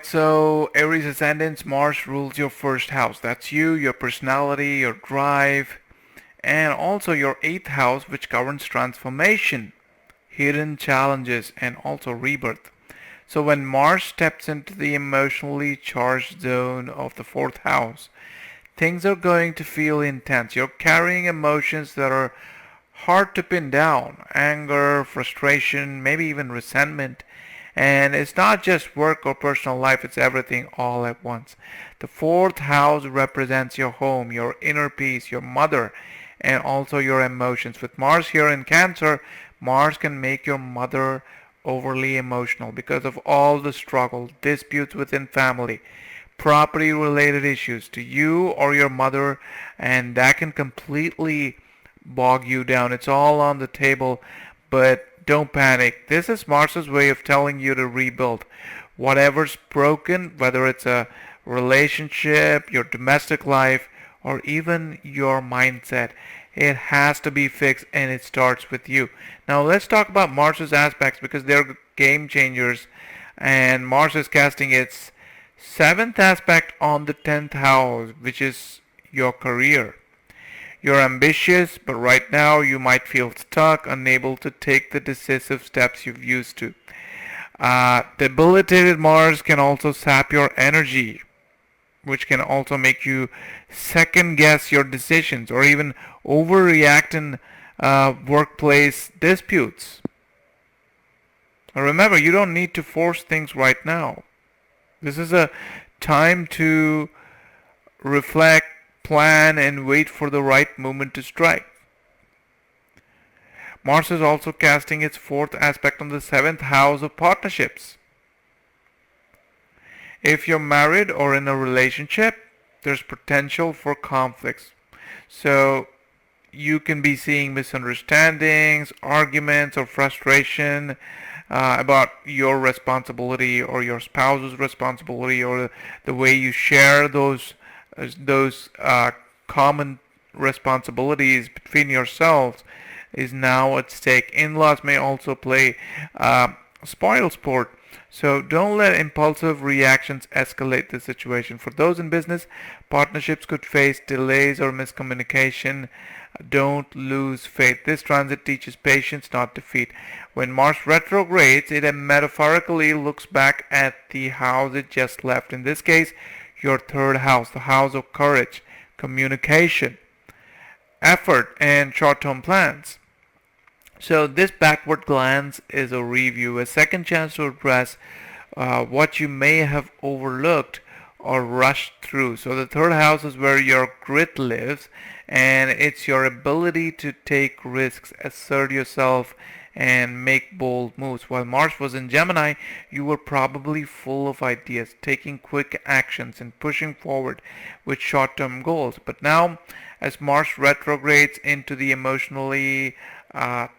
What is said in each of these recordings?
so Aries Ascendants, Mars rules your first house. That's you, your personality, your drive, and also your eighth house, which governs transformation, hidden challenges, and also rebirth. So when Mars steps into the emotionally charged zone of the fourth house, things are going to feel intense. You're carrying emotions that are hard to pin down: anger, frustration, maybe even resentment. And it's not just work or personal life, it's everything all at once. The fourth house represents your home, your inner peace, your mother, and also your emotions. With Mars here in Cancer, Mars can make your mother overly emotional because of all the struggle, disputes within family, property related issues to you or your mother, and that can completely bog you down. It's all on the table, but don't panic. This is Mars's way of telling you to rebuild. Whatever's broken, whether it's a relationship, your domestic life, or even your mindset, it has to be fixed and it starts with you. Now let's talk about Mars's aspects because they're game changers, and Mars is casting its seventh aspect on the 10th house, which is your career. You're ambitious, but right now you might feel stuck, unable to take the decisive steps you've used to. Debilitated Mars can also sap your energy, which can also make you second guess your decisions or even overreact in workplace disputes. Remember, you don't need to force things right now. This is a time to reflect, plan, and wait for the right moment to strike. Mars is also casting its fourth aspect on the seventh house of partnerships. If you're married or in a relationship, there's potential for conflicts. So you can be seeing misunderstandings, arguments, or frustration about your responsibility or your spouse's responsibility, or the way you share those common responsibilities between yourselves is now at stake. In-laws may also play spoil sport. So don't let impulsive reactions escalate the situation. For those in business, partnerships could face delays or miscommunication. Don't lose faith. This transit teaches patience, not defeat. When Mars retrogrades, it metaphorically looks back at the house it just left. In this case, your third house, the house of courage, communication, effort, and short-term plans. So this backward glance is a review, a second chance to address what you may have overlooked or rushed through. So the third house is where your grit lives, and it's your ability to take risks, assert yourself, and make bold moves. While Mars was in Gemini, you were probably full of ideas, taking quick actions and pushing forward with short-term goals. But now, as Mars retrogrades into the emotionally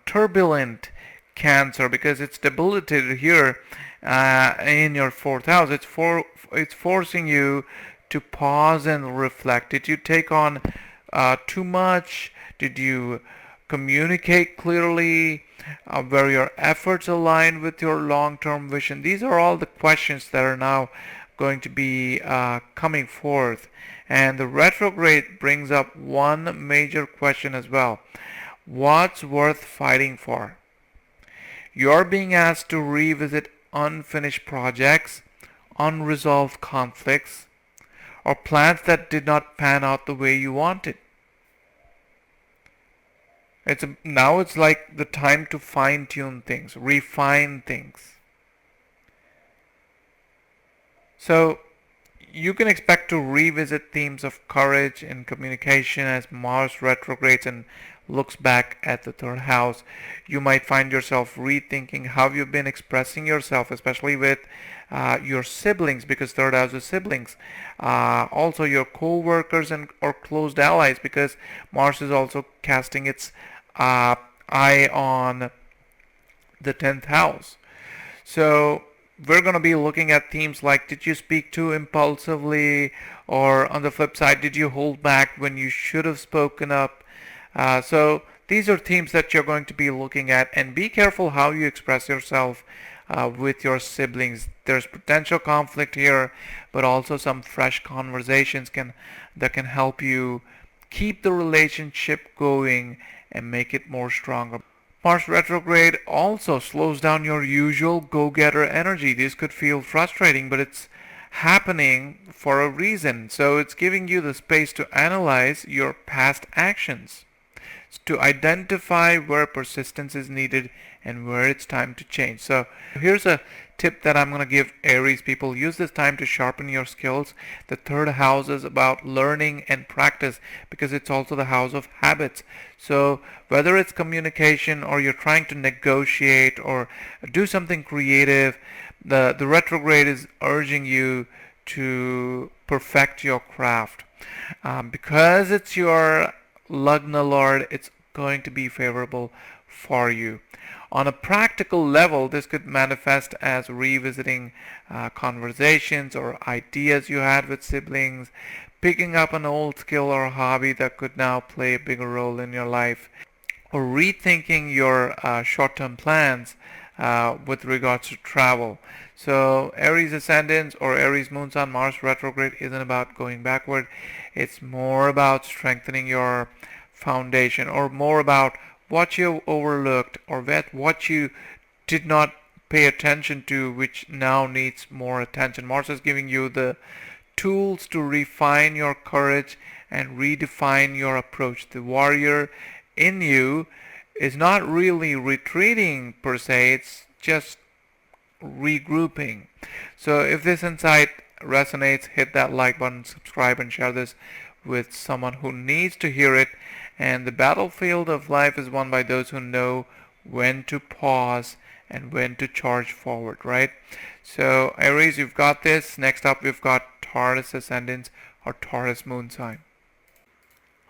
turbulent Cancer, because it's debilitated here in your fourth house, it's forcing you to pause and reflect. Did you take on too much? Did you communicate clearly? Were your efforts aligned with your long-term vision? These are all the questions that are now going to be coming forth. And the retrograde brings up one major question as well. What's worth fighting for? You're being asked to revisit unfinished projects, unresolved conflicts, or plans that did not pan out the way you wanted. Now it's like the time to fine-tune things, refine things. So you can expect to revisit themes of courage and communication as Mars retrogrades and looks back at the third house. You might find yourself rethinking how you've been expressing yourself, especially with your siblings, because third house is siblings. Also your co-workers and or closed allies, because Mars is also casting its eye on the 10th house. So we're going to be looking at themes like, did you speak too impulsively, or on the flip side, did you hold back when you should have spoken up? So these are themes that you're going to be looking at, and be careful how you express yourself with your siblings. There's potential conflict here, but also some fresh conversations that can help you keep the relationship going and make it more stronger. Mars retrograde also slows down your usual go-getter energy. This could feel frustrating, but it's happening for a reason. So it's giving you the space to analyze your past actions, to identify where persistence is needed and where it's time to change. So here's a tip that I'm going to give Aries people. Use this time to sharpen your skills. The third house is about learning and practice because it's also the house of habits. So whether it's communication or you're trying to negotiate or do something creative, the retrograde is urging you to perfect your craft. Because it's your Lagna Lord, it's going to be favorable for you. On a practical level, this could manifest as revisiting conversations or ideas you had with siblings, picking up an old skill or hobby that could now play a bigger role in your life, or rethinking your short-term plans with regards to travel. So Aries Ascendants or Aries Moon Sun Mars retrograde isn't about going backward. It's more about strengthening your foundation, or more about what you overlooked or what you did not pay attention to, which now needs more attention. Mars is giving you the tools to refine your courage and redefine your approach. The warrior in you is not really retreating per se, it's just regrouping. So if this insight resonates, hit that like button, subscribe, and share this with someone who needs to hear it. And the battlefield of life is won by those who know when to pause and when to charge forward, right? So Aries, you've got this. Next up, we've got Taurus Ascendants or Taurus Moon sign.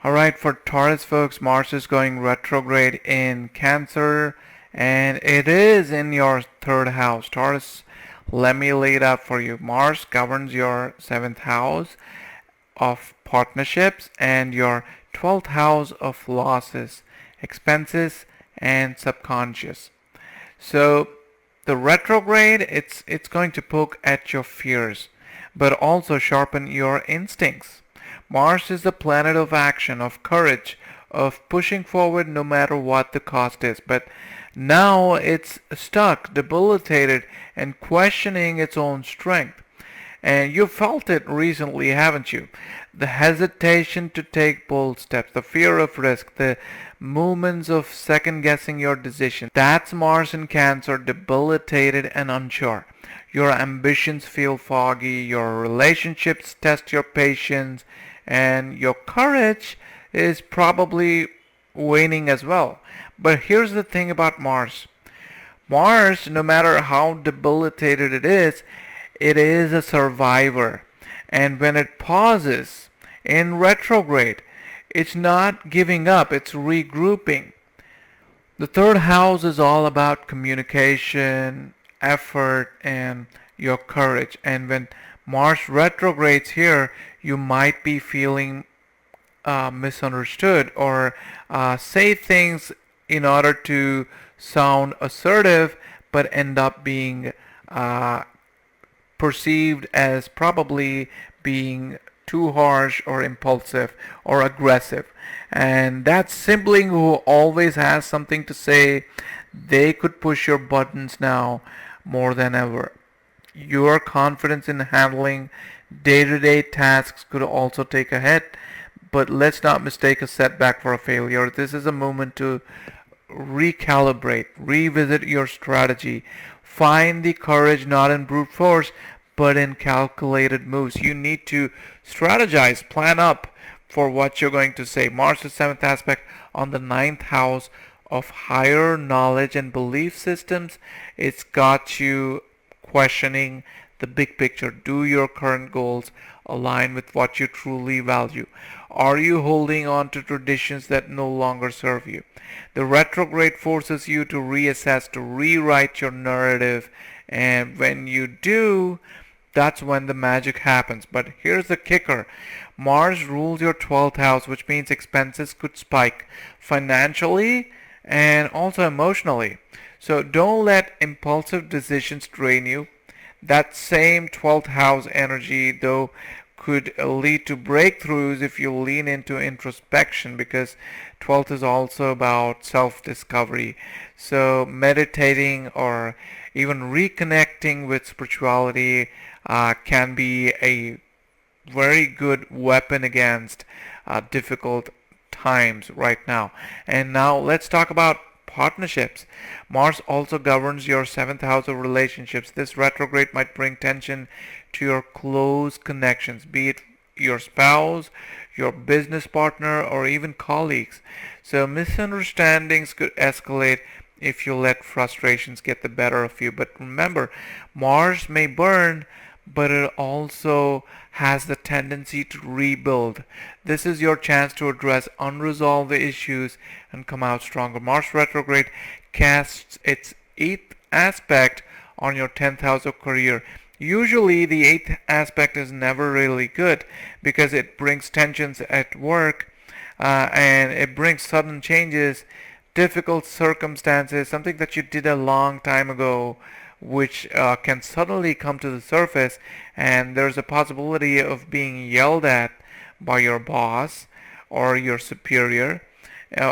Alright, for Taurus folks, Mars is going retrograde in Cancer, and it is in your third house. Taurus, let me lay it out for you. Mars governs your 7th house of partnerships and your 12th house of losses, expenses, and subconscious. So the retrograde, it's going to poke at your fears, but also sharpen your instincts. Mars is the planet of action, of courage, of pushing forward no matter what the cost is. But now it's stuck, debilitated, and questioning its own strength. And you felt it recently, haven't you? The hesitation to take bold steps, the fear of risk, the moments of second-guessing your decision. That's Mars in Cancer, debilitated and unsure. Your ambitions feel foggy, your relationships test your patience, and your courage is probably waning as well. But here's the thing about Mars. Mars, no matter how debilitated it is a survivor. And when it pauses in retrograde, it's not giving up, it's regrouping. The third house is all about communication, effort, and your courage. And when Mars retrogrades here, you might be feeling misunderstood or say things in order to sound assertive but end up being perceived as probably being too harsh or impulsive or aggressive. And that sibling who always has something to say, they could push your buttons now more than ever. Your confidence in handling day-to-day tasks could also take a hit, but let's not mistake a setback for a failure. This is a moment to recalibrate, revisit your strategy. Find the courage not in brute force, but in calculated moves. You need to strategize, plan up for what you're going to say. Mars, the 7th aspect on the 9th house of higher knowledge and belief systems. It's got you questioning the big picture. Do your current goals align with what you truly value? Are you holding on to traditions that no longer serve you? The retrograde forces you to reassess, to rewrite your narrative, and when you do, that's when the magic happens. But here's the kicker. Mars rules your 12th house, which means expenses could spike financially and also emotionally. So don't let impulsive decisions drain you. That same 12th house energy, though, could lead to breakthroughs if you lean into introspection, because 12th is also about self-discovery. So meditating or even reconnecting with spirituality can be a very good weapon against difficult times right now. And now let's talk about partnerships. Mars also governs your seventh house of relationships. This retrograde might bring tension to your close connections, be it your spouse, your business partner, or even colleagues. So misunderstandings could escalate if you let frustrations get the better of you. But remember, Mars may burn, but it also has the tendency to rebuild. This is your chance to address unresolved issues and come out stronger. Mars retrograde casts its eighth aspect on your 10th house of career. Usually the eighth aspect is never really good because it brings tensions at work and it brings sudden changes, difficult circumstances, something that you did a long time ago, which can suddenly come to the surface, and there's a possibility of being yelled at by your boss or your superior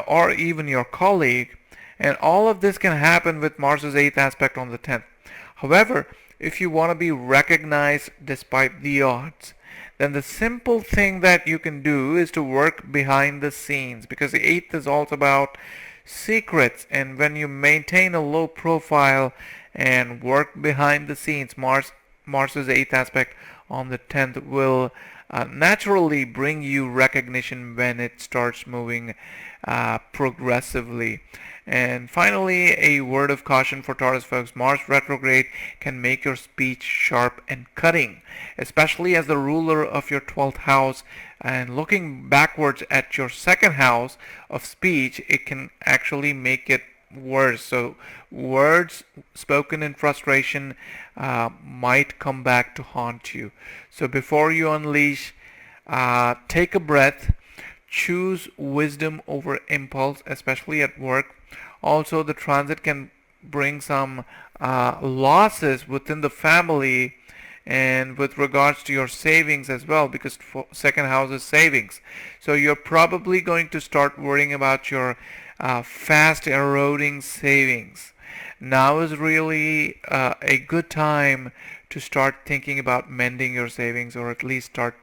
or even your colleague. And all of this can happen with Mars's eighth aspect on the 10th. However, if you want to be recognized despite the odds, then the simple thing that you can do is to work behind the scenes, because the eighth is also about secrets. And when you maintain a low profile and work behind the scenes, Mars's eighth aspect on the 10th will naturally bring you recognition when it starts moving progressively. And finally, a word of caution for Taurus folks. Mars retrograde can make your speech sharp and cutting, especially as the ruler of your 12th house. And looking backwards at your second house of speech, it can actually make it worse. So words spoken in frustration might come back to haunt you. So before you unleash, take a breath. Choose wisdom over impulse, especially at work. Also, the transit can bring some losses within the family and with regards to your savings as well, because second house is savings. So you're probably going to start worrying about your fast eroding savings. Now is really a good time to start thinking about mending your savings, or at least start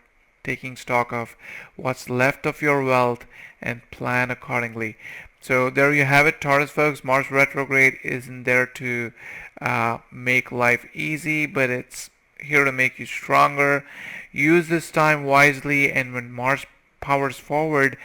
taking stock of what's left of your wealth and plan accordingly. So there you have it, Taurus folks. Mars retrograde isn't there to make life easy, but it's here to make you stronger. Use this time wisely, and when Mars powers forward,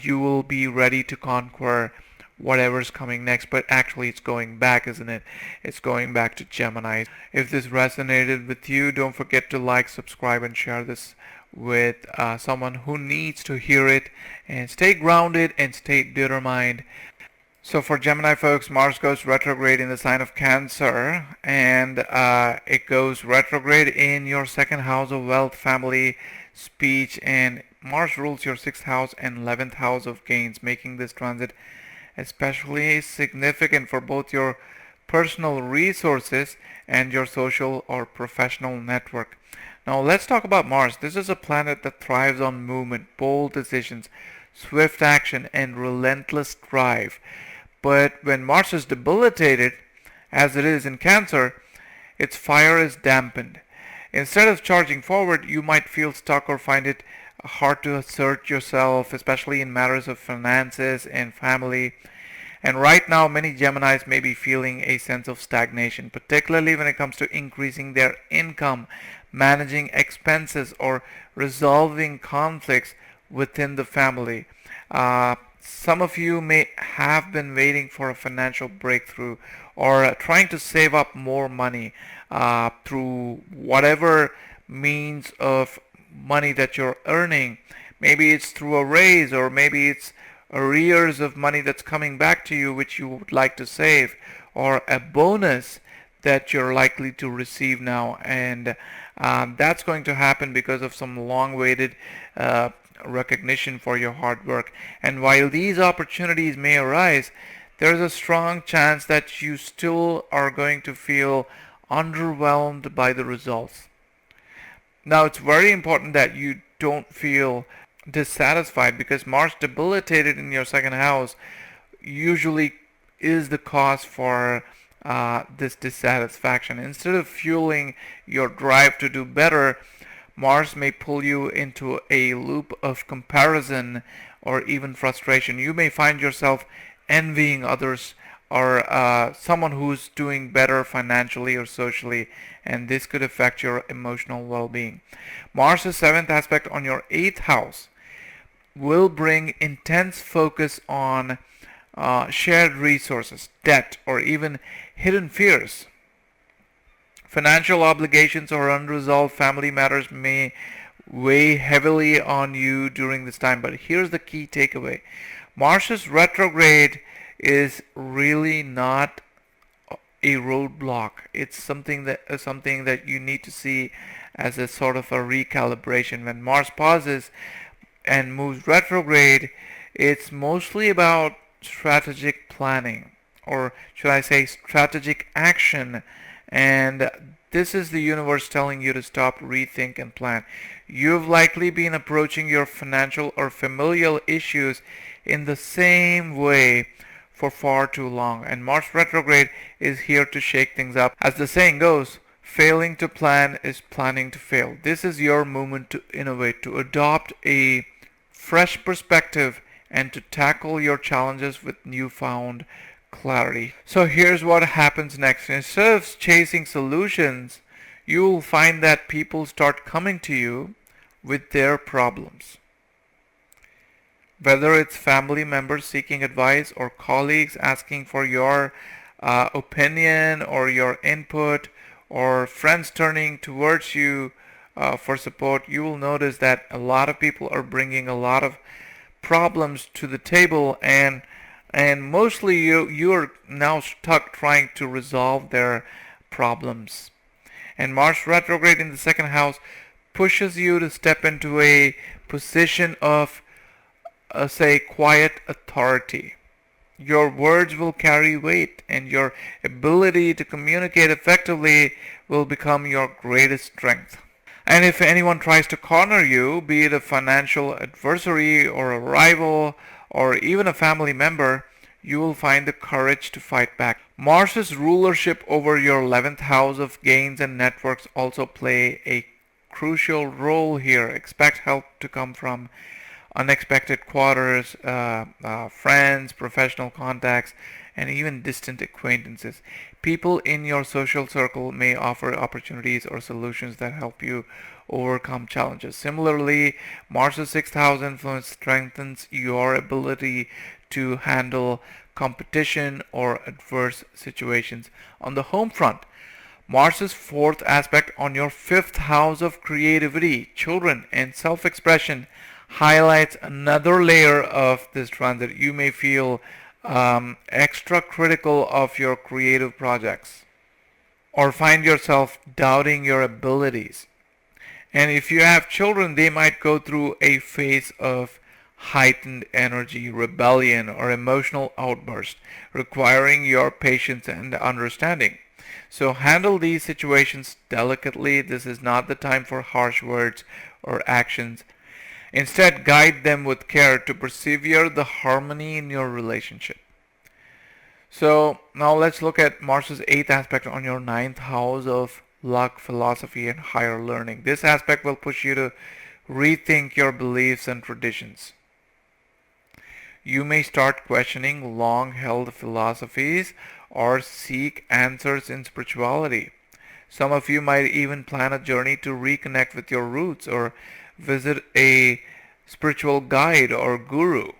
you will be ready to conquer whatever's coming next. But actually it's going back, isn't it? It's going back to Gemini. If this resonated with you, don't forget to like, subscribe, and share this with someone who needs to hear it. And stay grounded and stay determined. So for Gemini folks, Mars goes retrograde in the sign of Cancer, and it goes retrograde in your second house of wealth, family, speech, and Mars rules your 6th house and 11th house of gains, making this transit especially significant for both your personal resources and your social or professional network. Now let's talk about Mars. This is a planet that thrives on movement, bold decisions, swift action, and relentless drive. But when Mars is debilitated, as it is in Cancer, its fire is dampened. Instead of charging forward, you might feel stuck or find it hard to assert yourself, especially in matters of finances and family. And right now, many Geminis may be feeling a sense of stagnation, particularly when it comes to increasing their income, managing expenses, or resolving conflicts within the family. Some of you may have been waiting for a financial breakthrough, or trying to save up more money through whatever means of money that you're earning. Maybe it's through a raise, or maybe it's arrears of money that's coming back to you which you would like to save, or a bonus that you're likely to receive now. And that's going to happen because of some long-awaited recognition for your hard work. And while these opportunities may arise, There's a strong chance that you still are going to feel underwhelmed by the results. Now, it's very important that you don't feel dissatisfied, because Mars debilitated in your second house usually is the cause for this dissatisfaction. Instead of fueling your drive to do better, Mars may pull you into a loop of comparison or even frustration. You may find yourself envying others, or someone who's doing better financially or socially, and this could affect your emotional well-being. Mars' seventh aspect on your eighth house will bring intense focus on shared resources, debt, or even hidden fears. Financial obligations or unresolved family matters may weigh heavily on you during this time. But here's the key takeaway: Mars' retrograde is really not a roadblock. It's something that you need to see as a sort of a recalibration. When Mars pauses and moves retrograde, it's mostly about strategic planning, or should I say strategic action. And this is the universe telling you to stop, rethink, and plan. You've likely been approaching your financial or familial issues in the same way for far too long, and Mars retrograde is here to shake things up. As the saying goes, failing to plan is planning to fail. This is your moment to innovate, to adopt a fresh perspective, and to tackle your challenges with newfound clarity. So here's what happens next. Instead of chasing solutions, you will find that people start coming to you with their problems. Whether it's family members seeking advice, or colleagues asking for your opinion or your input, or friends turning towards you for support, you will notice that a lot of people are bringing a lot of problems to the table, and mostly you're now stuck trying to resolve their problems. And Mars retrograde in the second house pushes you to step into a position of say quiet authority. Your words will carry weight, and your ability to communicate effectively will become your greatest strength. And if anyone tries to corner you, be it a financial adversary or a rival or even a family member, you will find the courage to fight back. Mars's rulership over your 11th house of gains and networks also play a crucial role here. Expect help to come from unexpected quarters, friends, professional contacts, and even distant acquaintances. People in your social circle may offer opportunities or solutions that help you overcome challenges. Similarly, Mars' sixth house influence strengthens your ability to handle competition or adverse situations. On the home front, Mars' fourth aspect on your fifth house of creativity, children, and self-expression highlights another layer of this transit. You may feel extra critical of your creative projects, or find yourself doubting your abilities. And if you have children, they might go through a phase of heightened energy, rebellion, or emotional outburst, requiring your patience and understanding. So handle these situations delicately. This is not the time for harsh words or actions. Instead, guide them with care to persevere the harmony in your relationship. So now let's look at Mars's eighth aspect on your ninth house of luck, philosophy, and higher learning. This aspect will push you to rethink your beliefs and traditions. You may start questioning long-held philosophies or seek answers in spirituality. Some of you might even plan a journey to reconnect with your roots, or visit a spiritual guide or guru.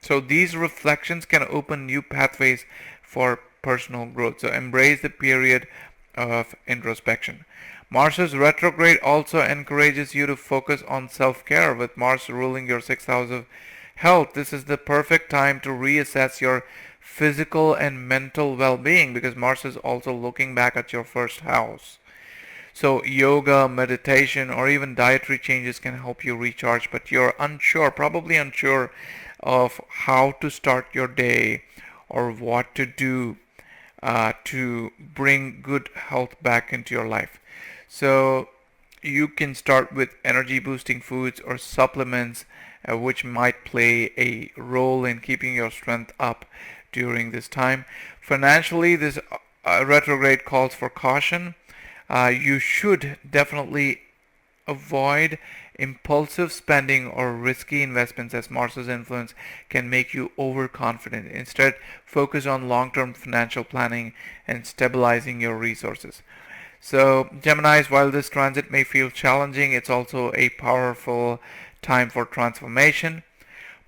So these reflections can open new pathways for personal growth. So embrace the period of introspection. Mars's retrograde also encourages you to focus on self-care. With Mars ruling your sixth house of health, this is the perfect time to reassess your physical and mental well-being, because Mars is also looking back at your first house. So yoga, meditation, or even dietary changes can help you recharge, but you're unsure, probably unsure of how to start your day, or what to do to bring good health back into your life. So you can start with energy boosting foods or supplements, which might play a role in keeping your strength up during this time. Financially, this retrograde calls for caution. You should definitely avoid impulsive spending or risky investments, as Mars's influence can make you overconfident. Instead, focus on long-term financial planning and stabilizing your resources. So, Geminis, while this transit may feel challenging, it's also a powerful time for transformation.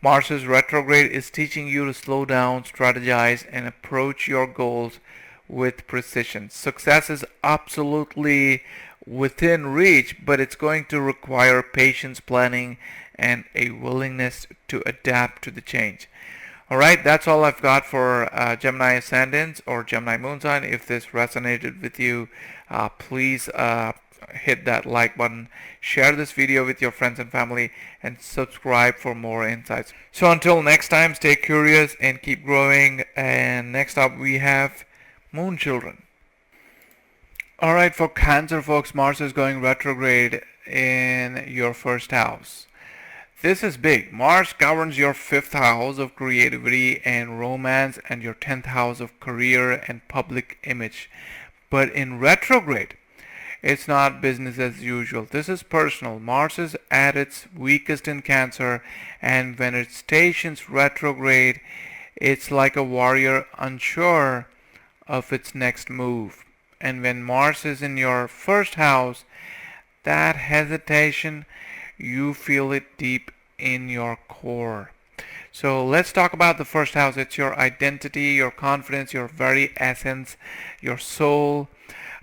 Mars's retrograde is teaching you to slow down, strategize, and approach your goals with precision. Success is absolutely within reach, but it's going to require patience, planning, and a willingness to adapt to the change. Alright, that's all I've got for Gemini Ascendants or Gemini Moon sign. If this resonated with you, please hit that like button, share this video with your friends and family, and subscribe for more insights. So until next time, stay curious and keep growing. And next up we have Moon Children. Alright, for Cancer folks, Mars is going retrograde in your first house. This is big. Mars governs your 5th house of creativity and romance and your 10th house of career and public image. But in retrograde, it's not business as usual. This is personal. Mars is at its weakest in Cancer, and when it stations retrograde, it's like a warrior unsure of its next move. And when Mars is in your first house, that hesitation, you feel it deep in your core. So let's talk about the first house. It's your identity, your confidence, your very essence, your soul.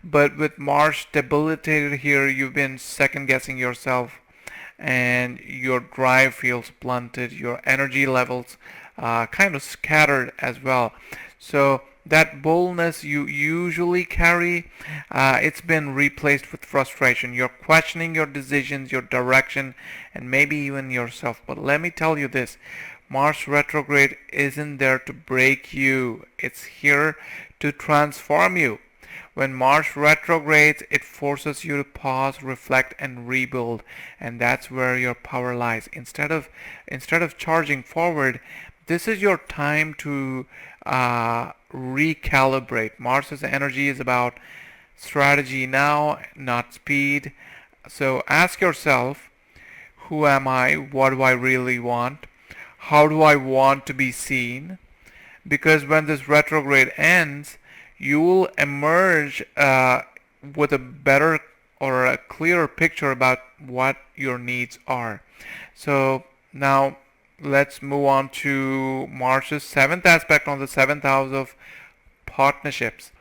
But with Mars debilitated here, you've been second guessing yourself, and your drive feels blunted, your energy levels kind of scattered as well. So that boldness you usually carry, it's been replaced with frustration. You're questioning your decisions, your direction, and maybe even yourself. But let me tell you this, Mars retrograde isn't there to break you. It's here to transform you. When Mars retrogrades, it forces you to pause, reflect, and rebuild, and that's where your power lies. Instead of charging forward, this is your time to recalibrate. Mars's energy is about strategy now, not speed. So ask yourself, who am I? What do I really want? How do I want to be seen? Because when this retrograde ends, you will emerge with a better or a clearer picture about what your needs are. So now let's move on to Mars's 7th aspect on the 7th house of partnerships.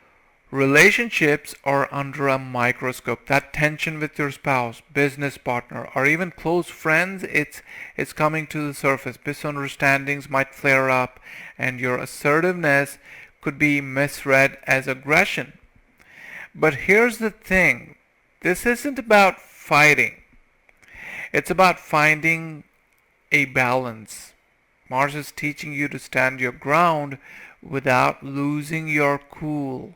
Relationships are under a microscope. That tension with your spouse, business partner, or even close friends, it's coming to the surface. Misunderstandings might flare up, and your assertiveness could be misread as aggression. But here's the thing. This isn't about fighting. It's about finding a balance. Mars is teaching you to stand your ground without losing your cool.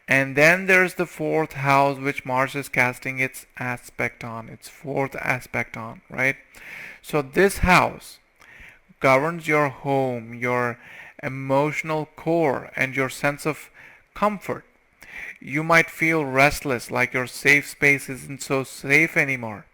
And then there's the 4th house, which Mars is casting its aspect on, its 4th aspect on, right? So this house governs your home, your emotional core, and your sense of comfort. You might feel restless, like your safe space isn't so safe anymore.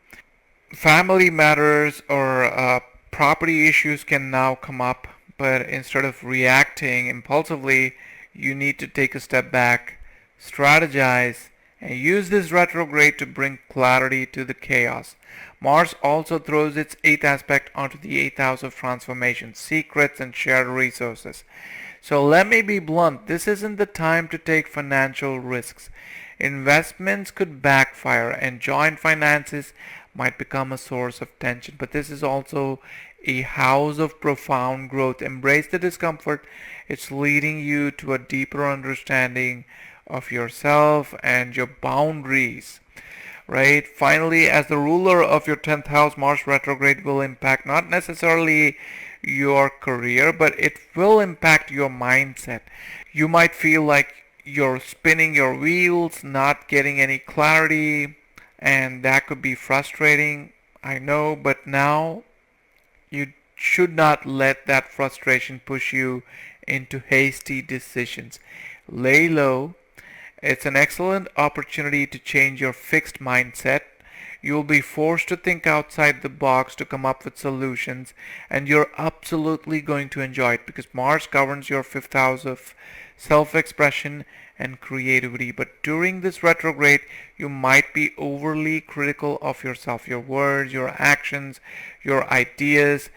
Family matters or property issues can now come up, but instead of reacting impulsively, you need to take a step back, strategize, and use this retrograde to bring clarity to the chaos. Mars also throws its 8th aspect onto the 8th house of transformation, secrets, and shared resources. So let me be blunt, this isn't the time to take financial risks. Investments could backfire, and joint finances might become a source of tension. But this is also a house of profound growth. Embrace the discomfort. It's leading you to a deeper understanding of yourself and your boundaries. Right? Finally, as the ruler of your 10th house, Mars retrograde will impact not necessarily your career, but it will impact your mindset. You might feel like you're spinning your wheels, not getting any clarity, and that could be frustrating. I know, but now you should not let that frustration push you into hasty decisions. Lay low. It's an excellent opportunity to change your fixed mindset. You'll be forced to think outside the box to come up with solutions, and you're absolutely going to enjoy it because Mars governs your fifth house of self-expression and creativity. But during this retrograde, you might be overly critical of yourself, your words, your actions, your ideas.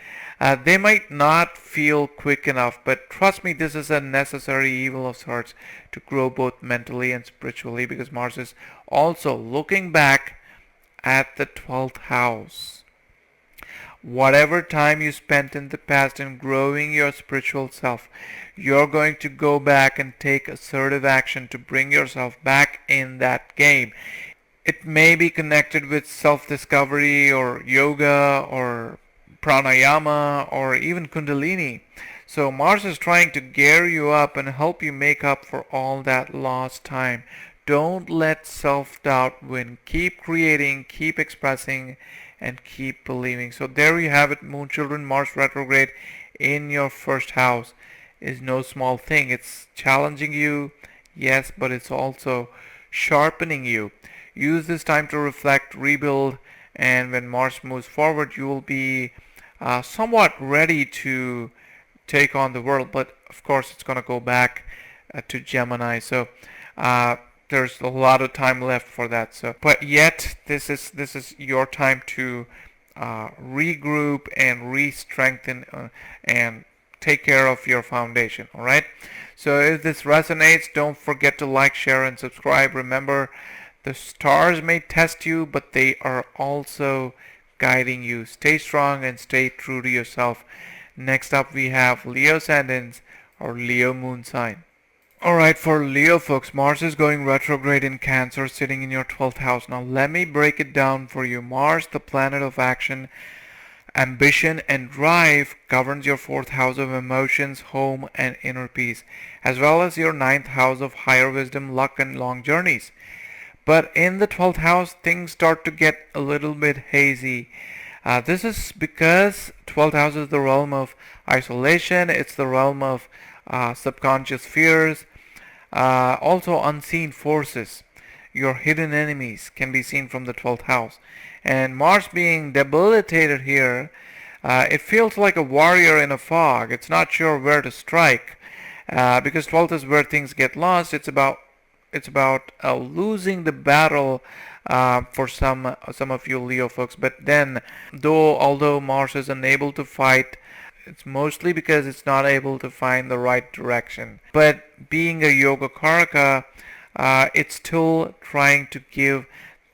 They might not feel quick enough, but trust me, this is a necessary evil of sorts to grow both mentally and spiritually because Mars is also looking back at the 12th house. Whatever time you spent in the past in growing your spiritual self, you're going to go back and take assertive action to bring yourself back in that game. It may be connected with self-discovery or yoga or pranayama or even kundalini. So Mars is trying to gear you up and help you make up for all that lost time. Don't let self-doubt win. Keep creating, keep expressing, and keep believing. So there you have it, Moon Children. Mars retrograde in your first house is no small thing. It's challenging you, yes, but it's also sharpening you. Use this time to reflect, rebuild, and when Mars moves forward, you will be somewhat ready to take on the world. But of course, it's going to go back to Gemini. So there's a lot of time left for that. So, but yet this is your time to regroup and re-strengthen and take care of your foundation. All right. So if this resonates, don't forget to like, share, and subscribe. Remember, the stars may test you, but they are also guiding you. Stay strong and stay true to yourself. Next up, we have Leo Ascendants or Leo Moon sign. Alright, for Leo folks, Mars is going retrograde in Cancer, sitting in your 12th house. Now let me break it down for you. Mars, the planet of action, ambition, and drive, governs your 4th house of emotions, home, and inner peace, as well as your 9th house of higher wisdom, luck, and long journeys. But in the 12th house, things start to get a little bit hazy. This is because 12th house is the realm of isolation. It's the realm of subconscious fears. Also unseen forces. Your hidden enemies can be seen from the 12th house. And Mars being debilitated here, it feels like a warrior in a fog. It's not sure where to strike. Because 12th is where things get lost. It's about losing the battle for some of you Leo folks. But then, although Mars is unable to fight, it's mostly because it's not able to find the right direction. But being a Yoga Karaka, it's still trying to give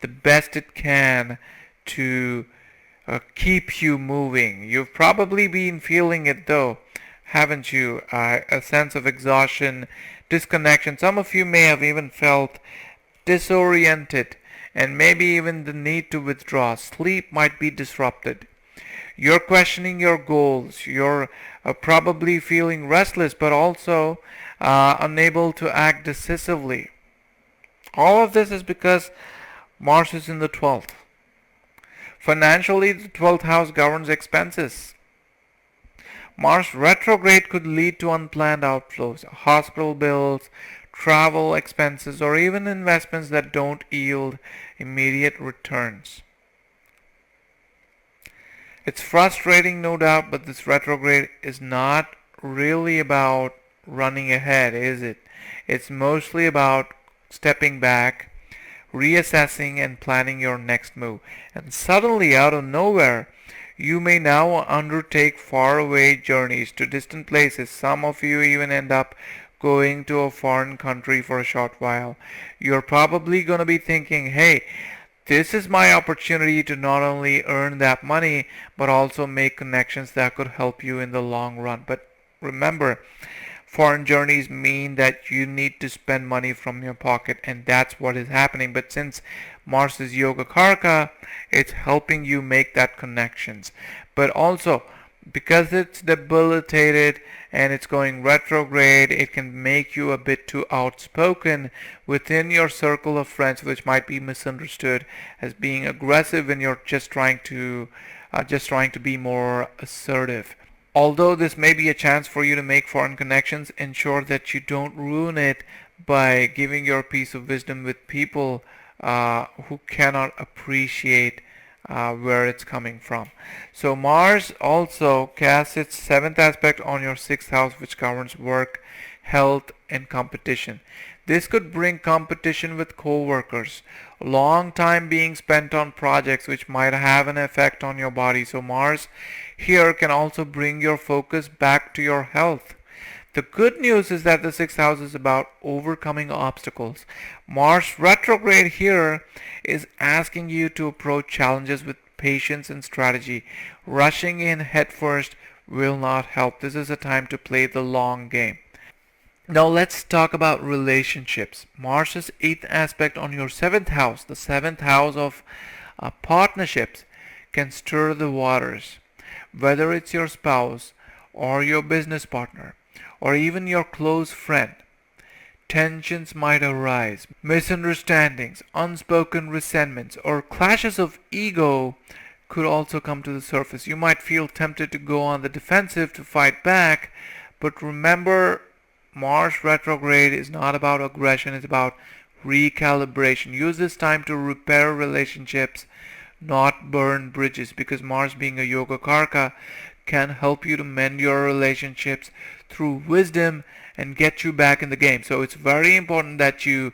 the best it can to keep you moving. You've probably been feeling it though, haven't you? A sense of exhaustion, disconnection. Some of you may have even felt disoriented and maybe even the need to withdraw. Sleep might be disrupted. You're questioning your goals. You're probably feeling restless but also unable to act decisively. All of this is because Mars is in the 12th. Financially, the 12th house governs expenses. Mars retrograde could lead to unplanned outflows, hospital bills, travel expenses, or even investments that don't yield immediate returns. It's frustrating, no doubt, but this retrograde is not really about running ahead, is it? It's mostly about stepping back, reassessing, and planning your next move. And suddenly, out of nowhere, you may now undertake faraway journeys to distant places. Some of you even end up going to a foreign country for a short while. You're probably going to be thinking, hey, this is my opportunity to not only earn that money, but also make connections that could help you in the long run. But remember, foreign journeys mean that you need to spend money from your pocket, and that's what is happening. But since Mars is Yoga Karaka, it's helping you make that connections. But also, Because it's debilitated and it's going retrograde, it can make you a bit too outspoken within your circle of friends, which might be misunderstood as being aggressive when you're just trying to be more assertive. Although this may be a chance for you to make foreign connections, ensure that you don't ruin it by giving your piece of wisdom with people who cannot appreciate where it's coming from. So Mars also casts its seventh aspect on your sixth house, which governs work, health, and competition. This could bring competition with co-workers, long time being spent on projects which might have an effect on your body. So Mars here can also bring your focus back to your health. The good news is that the sixth house is about overcoming obstacles. Mars retrograde here is asking you to approach challenges with patience and strategy. Rushing in headfirst will not help. This is a time to play the long game. Now let's talk about relationships. Mars's eighth aspect on your seventh house, the seventh house of partnerships, can stir the waters. Whether it's your spouse or your business partner, or even your close friend, tensions might arise. Misunderstandings, unspoken resentments, or clashes of ego could also come to the surface. You might feel tempted to go on the defensive to fight back, but remember, Mars retrograde is not about aggression, it's about recalibration. Use this time to repair relationships, not burn bridges, because Mars, being a yoga karka, can help you to mend your relationships through wisdom and get you back in the game. So it's very important that you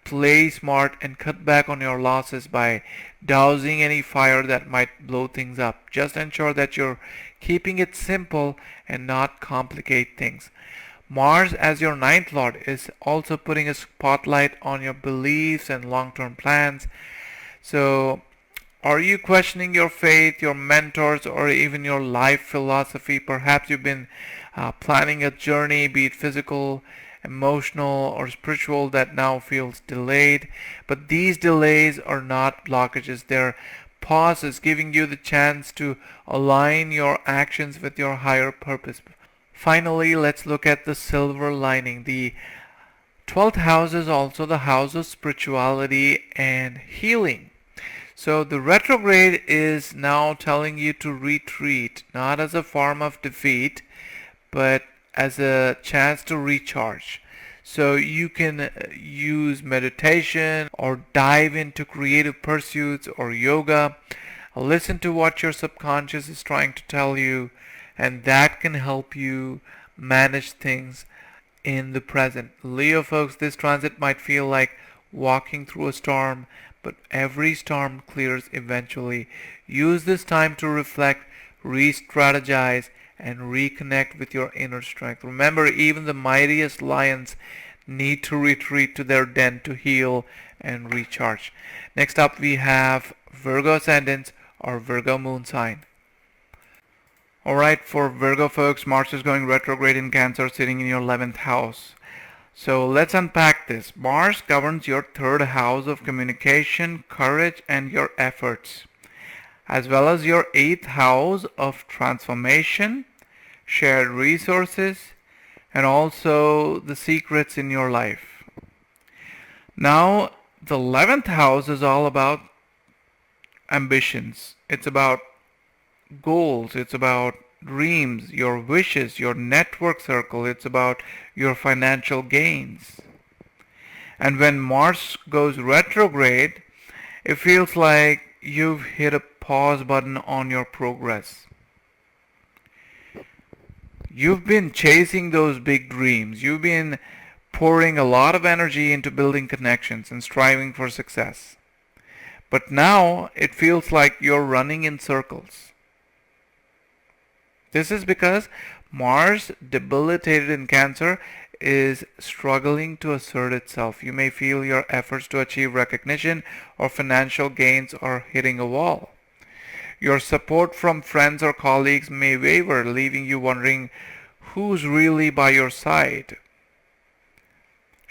play smart and cut back on your losses by dousing any fire that might blow things up. Just ensure that you're keeping it simple and not complicate things. Mars as your ninth lord is also putting a spotlight on your beliefs and long-term plans. So are you questioning your faith, your mentors, or even your life philosophy? Perhaps you've been planning a journey, be it physical, emotional, or spiritual, that now feels delayed. But these delays are not blockages. They're pauses, giving you the chance to align your actions with your higher purpose. Finally, let's look at the silver lining. The 12th house is also the house of spirituality and healing. So the retrograde is now telling you to retreat, not as a form of defeat, but as a chance to recharge. So you can use meditation or dive into creative pursuits or yoga. Listen to what your subconscious is trying to tell you, and that can help you manage things in the present. Leo folks, this transit might feel like walking through a storm, but every storm clears eventually. Use this time to reflect, re-strategize, and reconnect with your inner strength. Remember, even the mightiest lions need to retreat to their den to heal and recharge. Next up, we have Virgo Ascendants or Virgo Moon sign. Alright, for Virgo folks, Mars is going retrograde in Cancer, sitting in your 11th house. So let's unpack this. Mars governs your third house of communication, courage, and your efforts, as well as your 8th house of transformation, shared resources, and also the secrets in your life. Now, the 11th house is all about ambitions. It's about goals. It's about dreams, your wishes, your network circle. It's about your financial gains. And when Mars goes retrograde, it feels like you've hit a pause button on your progress. You've been chasing those big dreams. You've been pouring a lot of energy into building connections and striving for success. But now it feels like you're running in circles. This is because Mars, debilitated in Cancer, is struggling to assert itself. You may feel your efforts to achieve recognition or financial gains are hitting a wall. Your support from friends or colleagues may waver, leaving you wondering who's really by your side.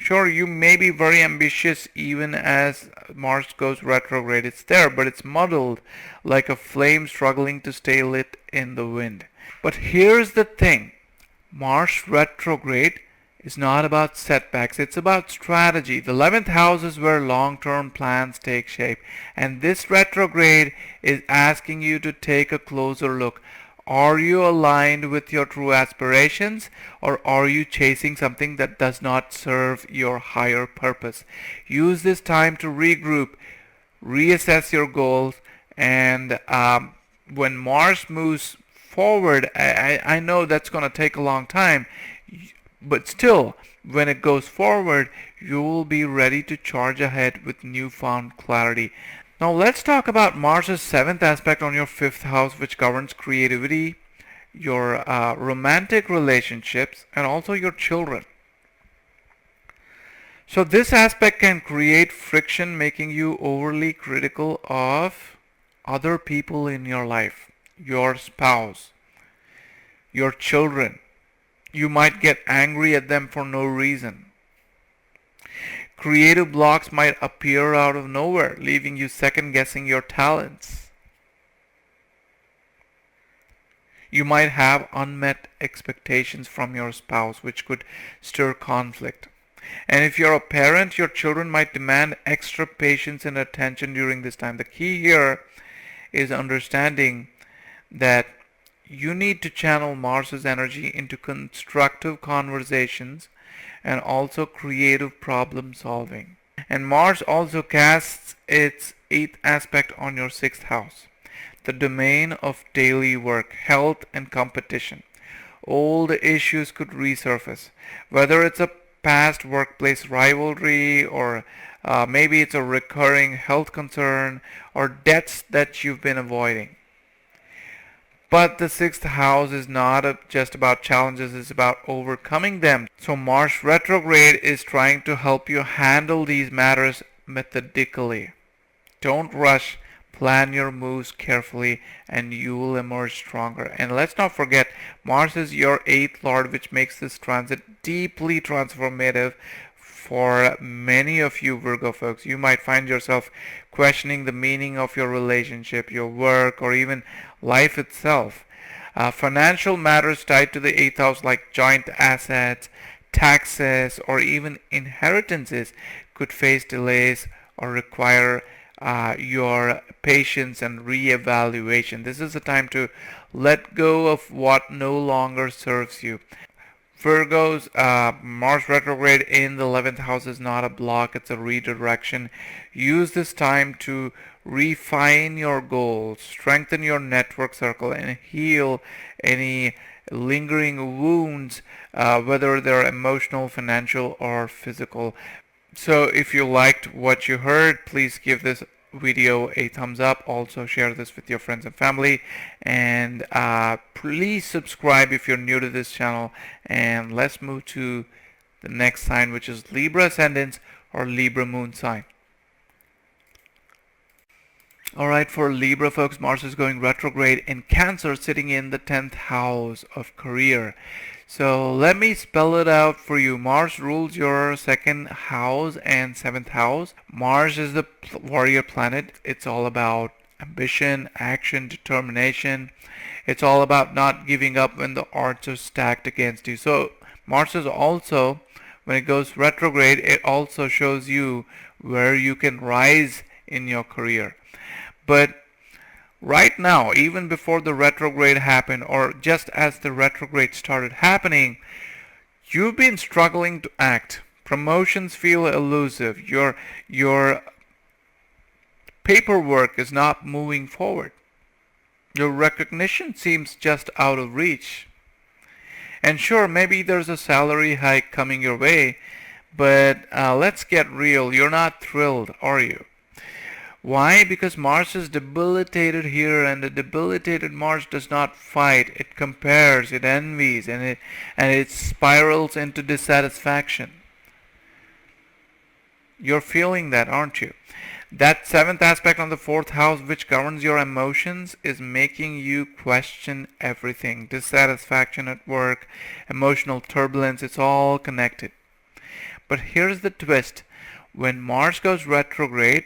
Sure, you may be very ambitious even as Mars goes retrograde. It's there, but it's muddled like a flame struggling to stay lit in the wind. But here's the thing. Mars retrograde is not about setbacks, it's about strategy. The 11th house is where long-term plans take shape, and this retrograde is asking you to take a closer look. Are you aligned with your true aspirations, or are you chasing something that does not serve your higher purpose? Use this time to regroup, reassess your goals, and when Mars moves forward, I know that's going to take a long time, but still, when it goes forward, you will be ready to charge ahead with newfound clarity. Now let's talk about Mars' 7th aspect on your 5th house, which governs creativity, your romantic relationships, and also your children. So this aspect can create friction, making you overly critical of other people in your life, your spouse, your children. You might get angry at them for no reason. Creative blocks might appear out of nowhere, leaving you second guessing your talents. You might have unmet expectations from your spouse, which could stir conflict. And if you're a parent, your children might demand extra patience and attention during this time. The key here is understanding that you need to channel Mars's energy into constructive conversations and also creative problem solving. And Mars also casts its 8th aspect on your 6th house, the domain of daily work, health, and competition. Old issues could resurface, whether it's a past workplace rivalry or maybe it's a recurring health concern or debts that you've been avoiding. But the 6th house is not just about challenges, it's about overcoming them. So Mars retrograde is trying to help you handle these matters methodically. Don't rush, plan your moves carefully, and you will emerge stronger. And let's not forget, Mars is your 8th lord, which makes this transit deeply transformative for many of you Virgo folks. You might find yourself questioning the meaning of your relationship, your work, or even life itself. Financial matters tied to the 8th house like joint assets, taxes, or even inheritances could face delays or require your patience and re-evaluation. This is the time to let go of what no longer serves you. Virgo's Mars retrograde in the 11th house is not a block, it's a redirection. Use this time to refine your goals, strengthen your network circle, and heal any lingering wounds, whether they're emotional, financial, or physical. So if you liked what you heard, please give this video a thumbs up. Also share this with your friends and family, and please subscribe if you're new to this channel. And let's move to the next sign, which is Libra Ascendants or Libra Moon sign. Alright, for Libra folks, Mars is going retrograde in Cancer, sitting in the 10th house of career. So let me spell it out for you. Mars rules your 2nd house and 7th house. Mars is the warrior planet. It's all about ambition, action, determination. It's all about not giving up when the odds are stacked against you. So Mars is also, when it goes retrograde, it also shows you where you can rise in your career. But right now, even before the retrograde happened, or just as the retrograde started happening, you've been struggling to act. Promotions feel elusive. Your paperwork is not moving forward. Your recognition seems just out of reach. And sure, maybe there's a salary hike coming your way, but let's get real. You're not thrilled, are you? Why? Because Mars is debilitated here, and the debilitated Mars does not fight. It compares, it envies, and it spirals into dissatisfaction. You're feeling that, aren't you? That 7th aspect on the 4th house, which governs your emotions, is making you question everything. Dissatisfaction at work, emotional turbulence, it's all connected. But here's the twist. When Mars goes retrograde,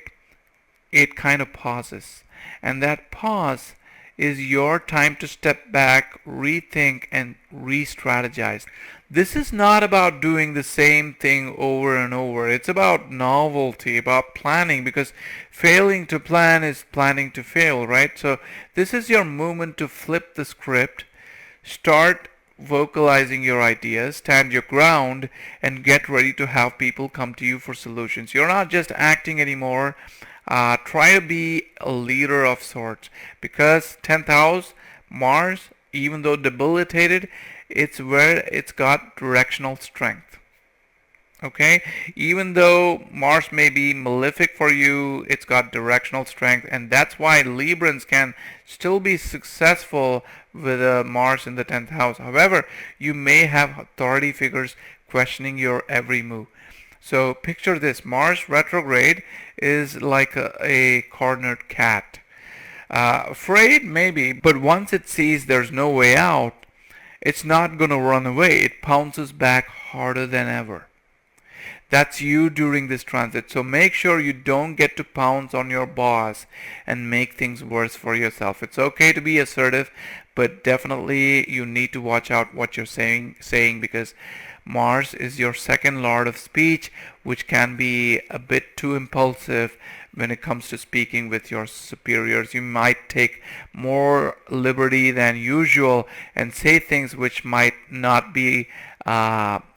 it kind of pauses. And that pause is your time to step back, rethink, and re strategize. This is not about doing the same thing over and over. It's about novelty, about planning, because failing to plan is planning to fail, right? So, this is your moment to flip the script, start vocalizing your ideas, stand your ground, and get ready to have people come to you for solutions. You're not just acting anymore. Try to be a leader of sorts, because 10th house, Mars, even though debilitated, it's where it's got directional strength. Okay, even though Mars may be malefic for you, it's got directional strength, and that's why Librans can still be successful with Mars in the 10th house. However, you may have authority figures questioning your every move. So picture this: Mars retrograde is like a cornered cat. Afraid maybe, but once it sees there's no way out, it's not going to run away. It pounces back harder than ever. That's you during this transit. So make sure you don't get to pounce on your boss and make things worse for yourself. It's okay to be assertive, but definitely you need to watch out what you're saying because Mars is your second lord of speech, which can be a bit too impulsive when it comes to speaking with your superiors. You might take more liberty than usual and say things which might not be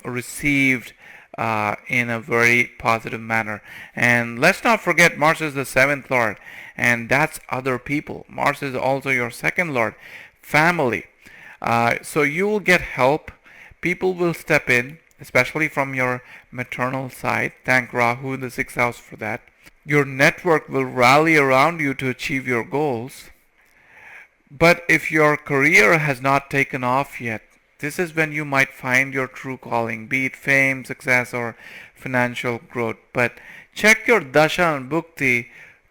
received in a very positive manner. And let's not forget, Mars is the seventh lord, and that's other people. Mars is also your second lord, family. So you will get help. People will step in, especially from your maternal side. Thank Rahu in the sixth house for that. Your network will rally around you to achieve your goals. But if your career has not taken off yet, this is when you might find your true calling, be it fame, success, or financial growth. But check your dasha and bhukti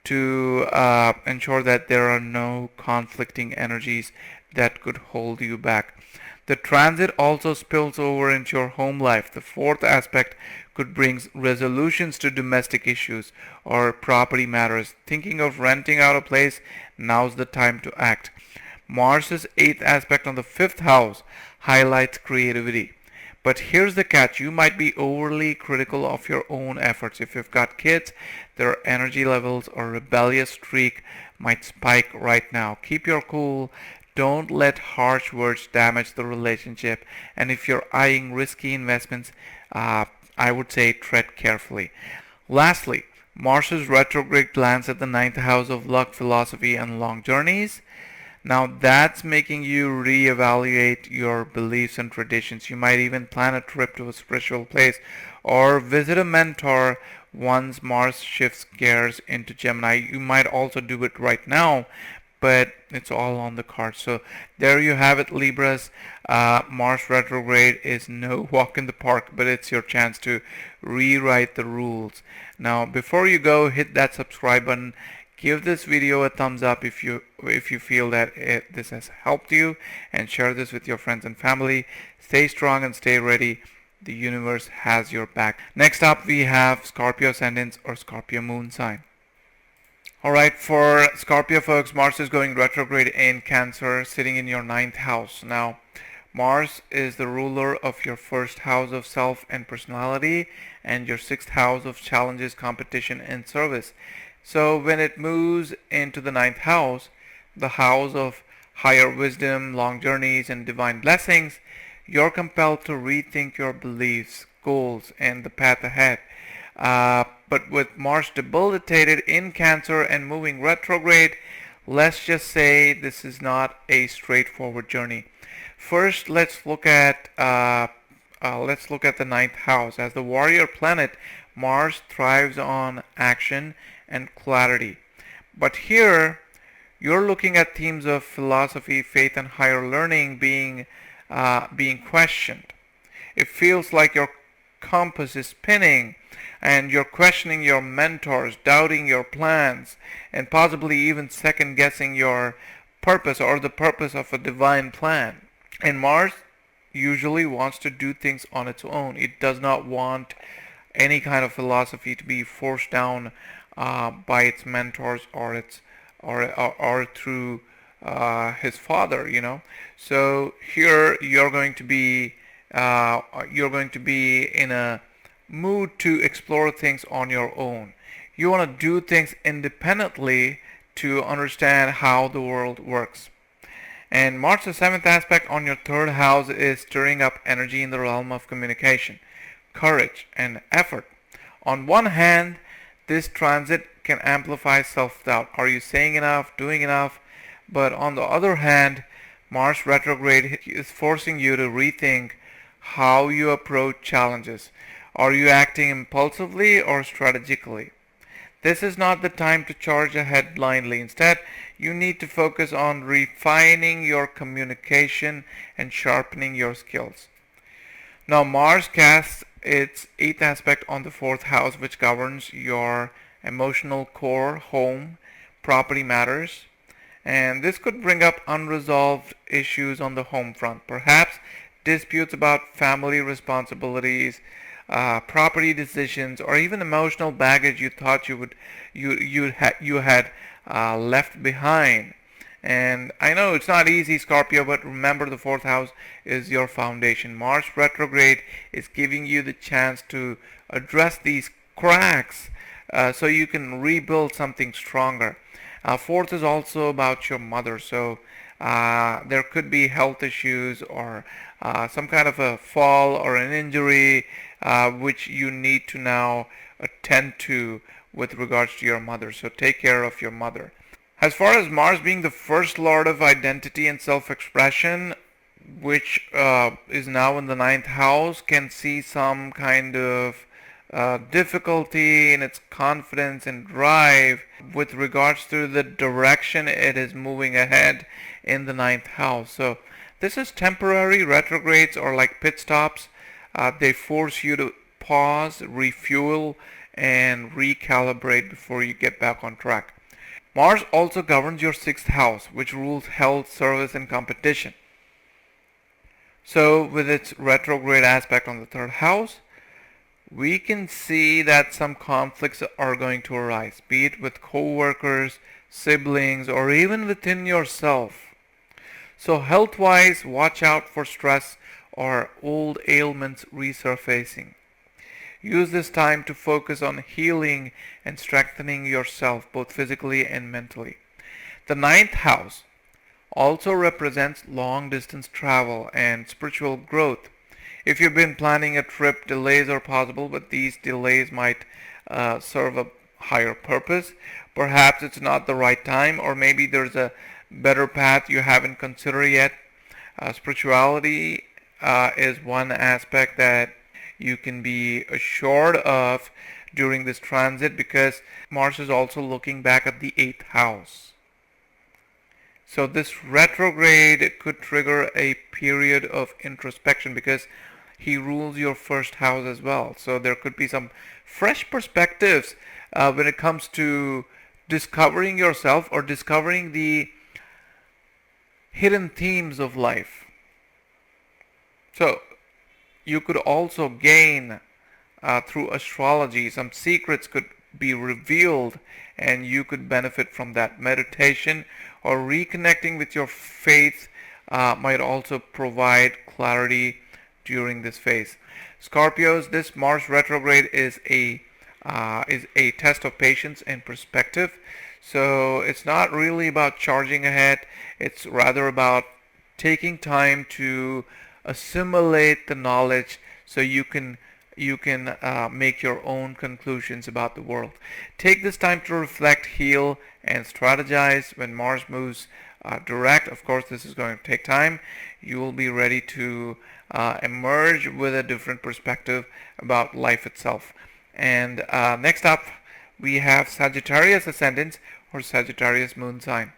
to ensure that there are no conflicting energies that could hold you back. The transit also spills over into your home life. The fourth aspect could bring resolutions to domestic issues or property matters. Thinking of renting out a place, now's the time to act. Mars's eighth aspect on the fifth house highlights creativity. But here's the catch: you might be overly critical of your own efforts. If you've got kids, their energy levels or rebellious streak might spike right now. Keep your cool. Don't let harsh words damage the relationship. And if you're eyeing risky investments, I would say tread carefully. Lastly, Mars's retrograde glance at the ninth house of luck, philosophy, and long journeys. Now that's making you reevaluate your beliefs and traditions. You might even plan a trip to a spiritual place or visit a mentor once Mars shifts gears into Gemini. You might also do it right now, but it's all on the card. So there you have it, Libras. Mars retrograde is no walk in the park, but it's your chance to rewrite the rules. Now, before you go, hit that subscribe button. Give this video a thumbs up if you feel that this has helped you, and share this with your friends and family. Stay strong and stay ready. The universe has your back. Next up, we have Scorpio Ascendants or Scorpio Moon sign. Alright, for Scorpio folks, Mars is going retrograde in Cancer, sitting in your ninth house. Now, Mars is the ruler of your first house of self and personality, and your sixth house of challenges, competition, and service. So when it moves into the ninth house, the house of higher wisdom, long journeys, and divine blessings, you're compelled to rethink your beliefs, goals, and the path ahead. But with Mars debilitated in Cancer and moving retrograde, let's just say this is not a straightforward journey. First, let's look at the ninth house. As the warrior planet, Mars thrives on action and clarity. But here, you're looking at themes of philosophy, faith, and higher learning being questioned. It feels like your compass is spinning, and you're questioning your mentors, doubting your plans, and possibly even second guessing your purpose or the purpose of a divine plan. And Mars usually wants to do things on its own. It does not want any kind of philosophy to be forced down by its mentors or through his father, So here you're going to be in a mood to explore things on your own. You want to do things independently to understand how the world works. And Mars, the seventh aspect on your third house, is stirring up energy in the realm of communication, courage, and effort. On one hand, this transit can amplify self-doubt. Are you saying enough, doing enough? But on the other hand, Mars retrograde is forcing you to rethink how you approach challenges. Are you acting impulsively or strategically? This is not the time to charge ahead blindly. Instead, you need to focus on refining your communication and sharpening your skills. Now, Mars casts its eighth aspect on the fourth house, which governs your emotional core, home, property matters. And this could bring up unresolved issues on the home front. Perhaps disputes about family responsibilities, property decisions, or even emotional baggage you thought you had left behind. And I know it's not easy, Scorpio, but remember the fourth house is your foundation. Mars retrograde is giving you the chance to address these cracks so you can rebuild something stronger. Fourth is also about your mother, so there could be health issues or some kind of a fall or an injury which you need to now attend to with regards to your mother. So take care of your mother. As far as Mars being the first lord of identity and self-expression, which is now in the ninth house, can see some kind of difficulty in its confidence and drive with regards to the direction it is moving ahead in the ninth house. So this is temporary. Retrogrades are like pit stops. They force you to pause, refuel, and recalibrate before you get back on track. Mars also governs your sixth house, which rules health, service, and competition. So with its retrograde aspect on the third house, we can see that some conflicts are going to arise, be it with co-workers, siblings, or even within yourself. So health-wise, watch out for stress or old ailments resurfacing. Use this time to focus on healing and strengthening yourself, both physically and mentally. The ninth house also represents long-distance travel and spiritual growth. If you've been planning a trip, delays are possible, but these delays might serve a higher purpose. Perhaps it's not the right time, or maybe there's a better path you haven't considered yet. Spirituality is one aspect that you can be assured of during this transit, because Mars is also looking back at the eighth house. So this retrograde could trigger a period of introspection because he rules your first house as well. So there could be some fresh perspectives when it comes to discovering yourself or discovering the hidden themes of life. So you could also gain through astrology, some secrets could be revealed and you could benefit from that. Meditation or reconnecting with your faith might also provide clarity during this phase. Scorpios, this Mars retrograde is a test of patience and perspective. So it's not really about charging ahead. It's rather about taking time to assimilate the knowledge so you can make your own conclusions about the world. Take this time to reflect, heal, and strategize. When Mars moves direct, of course this is going to take time, you will be ready to emerge with a different perspective about life itself. And next up we have Sagittarius Ascendants or Sagittarius Moon sign.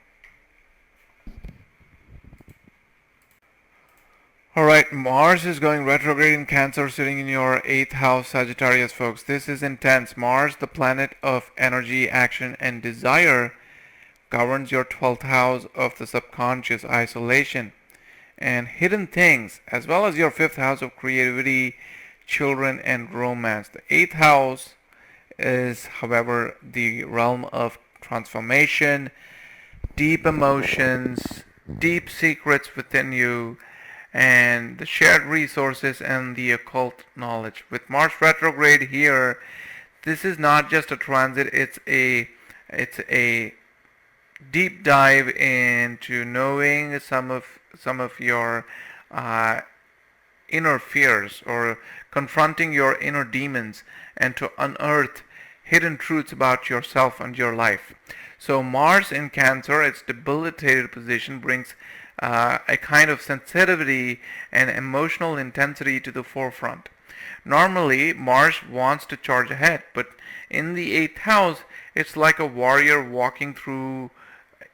Alright, Mars is going retrograde in Cancer, sitting in your 8th house, Sagittarius folks. This is intense. Mars, the planet of energy, action, and desire, governs your 12th house of the subconscious, isolation, and hidden things, as well as your 5th house of creativity, children, and romance. The eighth house is, however, the realm of transformation, deep emotions, deep secrets within you, and the shared resources and the occult knowledge. With Mars retrograde here, this is not just a transit, it's a deep dive into knowing some of your uh, inner fears, or confronting your inner demons, and to unearth hidden truths about yourself and your life. So Mars in Cancer, its debilitated position, brings a kind of sensitivity and emotional intensity to the forefront. Normally, Mars wants to charge ahead, but in the eighth house, it's like a warrior walking through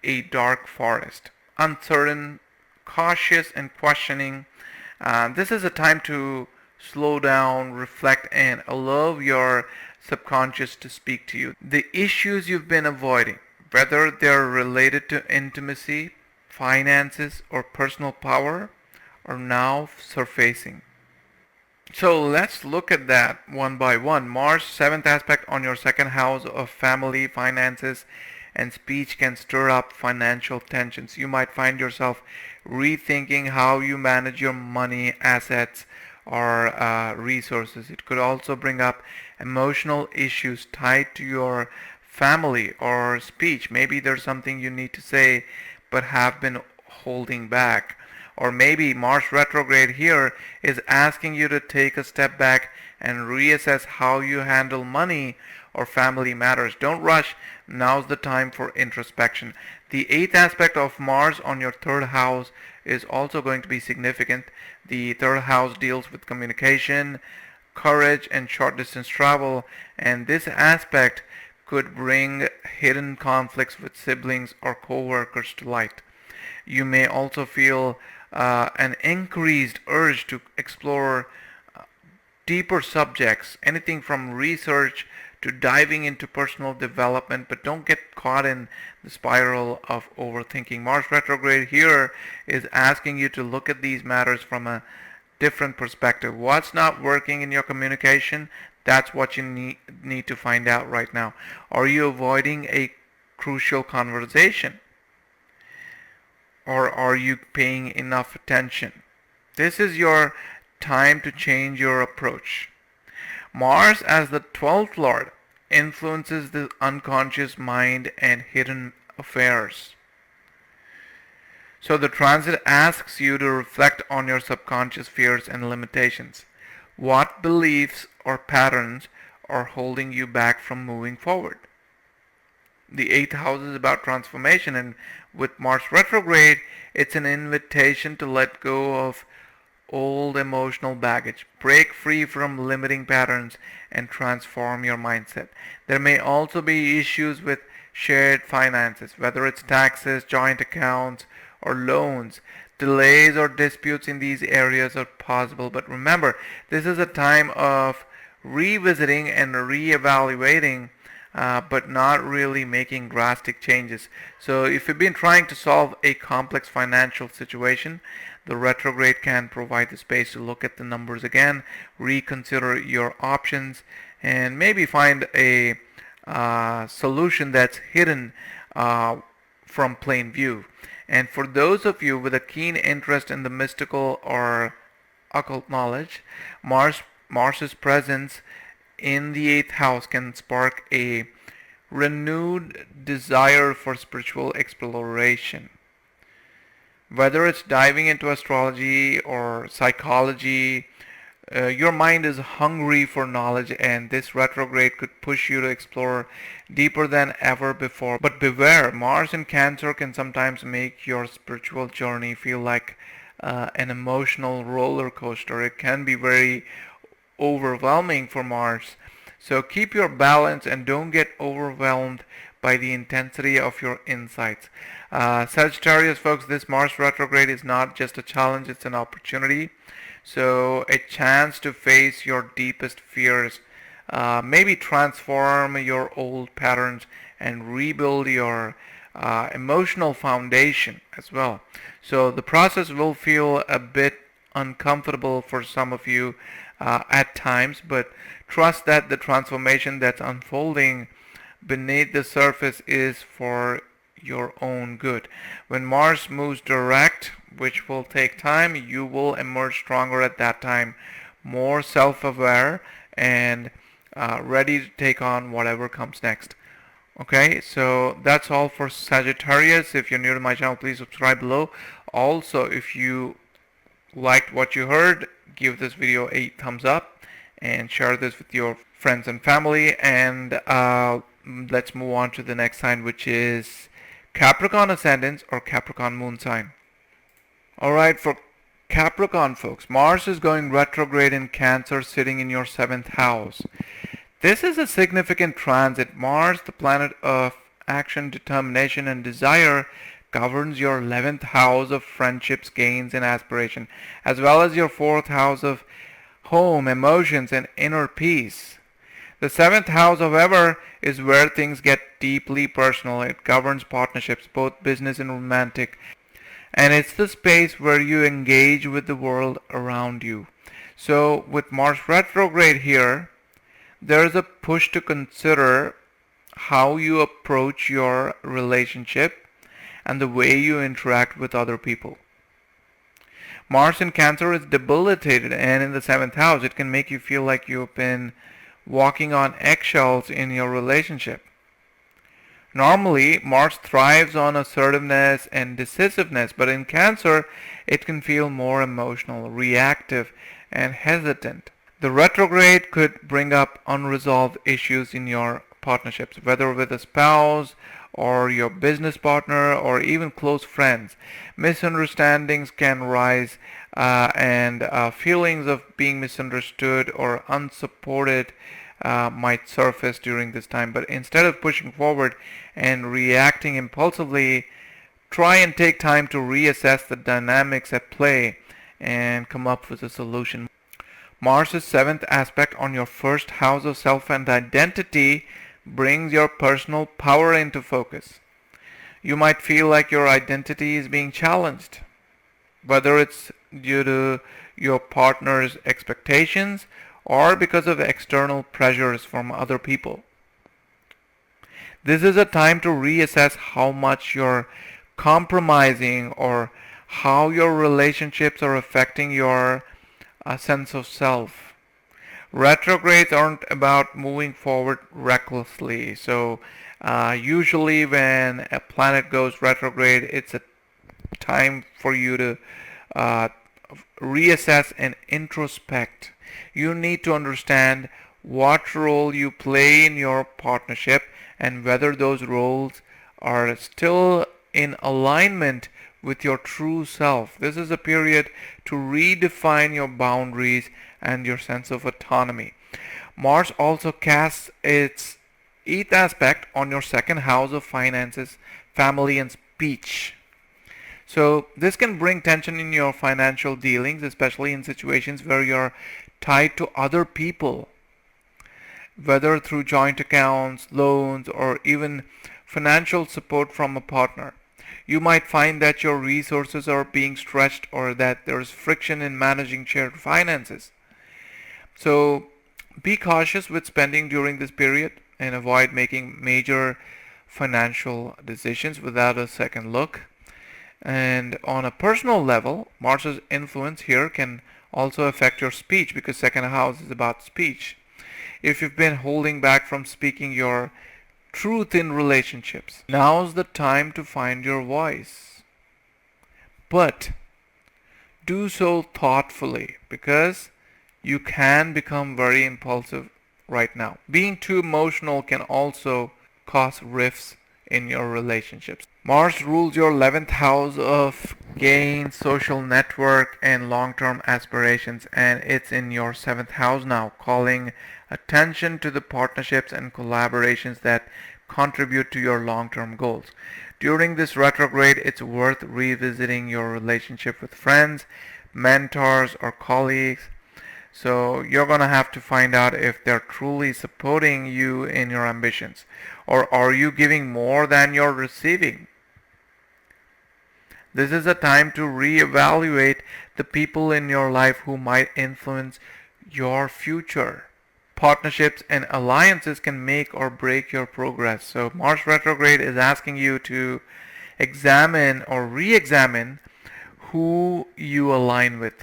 a dark forest, uncertain, cautious, and questioning. This is a time to slow down, reflect, and allow your subconscious to speak to you. The issues you've been avoiding, whether they're related to intimacy, finances, or personal power, are now surfacing. So let's look at that one by one. Mars, seventh aspect on your second house of family, finances, and speech can stir up financial tensions. You might find yourself rethinking how you manage your money, assets, or resources. It could also bring up emotional issues tied to your family or speech. Maybe there's something you need to say but have been holding back. Or maybe Mars retrograde here is asking you to take a step back and reassess how you handle money or family matters. Don't rush. Now's the time for introspection. The eighth aspect of Mars on your third house is also going to be significant. The third house deals with communication, courage, and short distance travel, and this aspect could bring hidden conflicts with siblings or co-workers to light. You may also feel an increased urge to explore deeper subjects, anything from research to diving into personal development, but don't get caught in the spiral of overthinking. Mars retrograde here is asking you to look at these matters from a different perspective. What's not working in your communication? That's what you need to find out right now. Are you avoiding a crucial conversation? Or are you paying enough attention? This is your time to change your approach. Mars, as the 12th lord, influences the unconscious mind and hidden affairs. So the transit asks you to reflect on your subconscious fears and limitations. What beliefs or patterns are holding you back from moving forward? The eighth house is about transformation, and with Mars retrograde, it's an invitation to let go of old emotional baggage, break free from limiting patterns, and transform your mindset. There may also be issues with shared finances, whether it's taxes, joint accounts, or loans. Delays or disputes in these areas are possible, but remember, this is a time of revisiting and reevaluating, but not really making drastic changes. So if you've been trying to solve a complex financial situation, the retrograde can provide the space to look at the numbers again, reconsider your options, and maybe find a solution that's hidden from plain view. And for those of you with a keen interest in the mystical or occult knowledge, Mars's presence in the eighth house can spark a renewed desire for spiritual exploration. Whether it's diving into astrology or psychology, your mind is hungry for knowledge, and this retrograde could push you to explore deeper than ever before. But beware, Mars in Cancer can sometimes make your spiritual journey feel like an emotional roller coaster. It can be very overwhelming for Mars. So keep your balance and don't get overwhelmed by the intensity of your insights. Sagittarius folks, this Mars retrograde is not just a challenge, it's an opportunity. So a chance to face your deepest fears, maybe transform your old patterns and rebuild your emotional foundation as well. So the process will feel a bit uncomfortable for some of you at times, but trust that the transformation that's unfolding beneath the surface is for your own good. When Mars moves direct, which will take time, you will emerge stronger at that time, more self-aware and ready to take on whatever comes next. Okay, so that's all for Sagittarius. If you're new to my channel, please subscribe below. Also, if you liked what you heard, give this video a thumbs up and share this with your friends and family. And let's move on to the next sign, which is Capricorn Ascendants or Capricorn Moon sign. Alright, for Capricorn folks, Mars is going retrograde in Cancer, sitting in your 7th house. This is a significant transit. Mars, the planet of action, determination, and desire, governs your 11th house of friendships, gains, and aspiration, as well as your 4th house of home, emotions, and inner peace. The 7th house, however, is where things get deeply personal. It governs partnerships, both business and romantic, and it's the space where you engage with the world around you. So with Mars retrograde here, there's a push to consider how you approach your relationship and the way you interact with other people. Mars in Cancer is debilitated, and in the 7th house it can make you feel like you've been walking on eggshells in your relationship. Normally, Mars thrives on assertiveness and decisiveness, but in Cancer it can feel more emotional, reactive, and hesitant. The retrograde could bring up unresolved issues in your partnerships, whether with a spouse or your business partner or even close friends. Misunderstandings can rise and feelings of being misunderstood or unsupported might surface during this time. But instead of pushing forward and reacting impulsively, try and take time to reassess the dynamics at play and come up with a solution. Mars' 7th aspect on your 1st house of self and identity brings your personal power into focus. You might feel like your identity is being challenged, whether it's due to your partner's expectations or because of external pressures from other people. This is a time to reassess how much you're compromising or how your relationships are affecting your sense of self. Retrogrades aren't about moving forward recklessly. So usually when a planet goes retrograde, it's a time for you to reassess and introspect. You need to understand what role you play in your partnership and whether those roles are still in alignment with your true self. This is a period to redefine your boundaries and your sense of autonomy. Mars also casts its 8th aspect on your 2nd house of finances, family, and speech. So this can bring tension in your financial dealings, especially in situations where you're tied to other people, whether through joint accounts, loans, or even financial support from a partner. You might find that your resources are being stretched or that there's friction in managing shared finances. So be cautious with spending during this period and avoid making major financial decisions without a second look. And on a personal level, Mars's influence here can also affect your speech, because 2nd house is about speech. If you've been holding back from speaking your truth in relationships, now's the time to find your voice. But do so thoughtfully, because you can become very impulsive right now. Being too emotional can also cause rifts in your relationships. Mars rules your 11th house of gain, social network, and long-term aspirations, and it's in your 7th house now, calling attention to the partnerships and collaborations that contribute to your long-term goals. During this retrograde, it's worth revisiting your relationship with friends, mentors, or colleagues. So you're going to have to find out if they're truly supporting you in your ambitions, or are you giving more than you're receiving. This is a time to reevaluate the people in your life who might influence your future. Partnerships and alliances can make or break your progress. So Mars retrograde is asking you to examine or re-examine who you align with.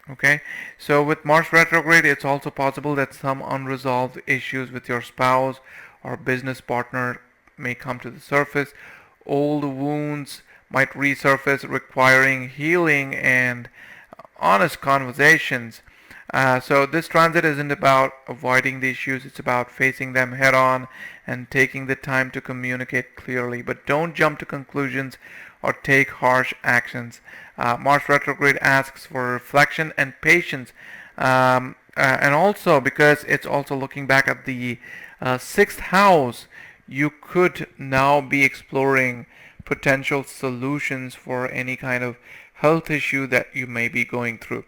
Okay, so with Mars retrograde, it's also possible that some unresolved issues with your spouse or business partner may come to the surface. Old wounds might resurface, requiring healing and honest conversations. So this transit isn't about avoiding the issues, it's about facing them head on and taking the time to communicate clearly. But don't jump to conclusions or take harsh actions. Mars retrograde asks for reflection and patience, and also because it's also looking back at the sixth house, you could now be exploring potential solutions for any kind of health issue that you may be going through.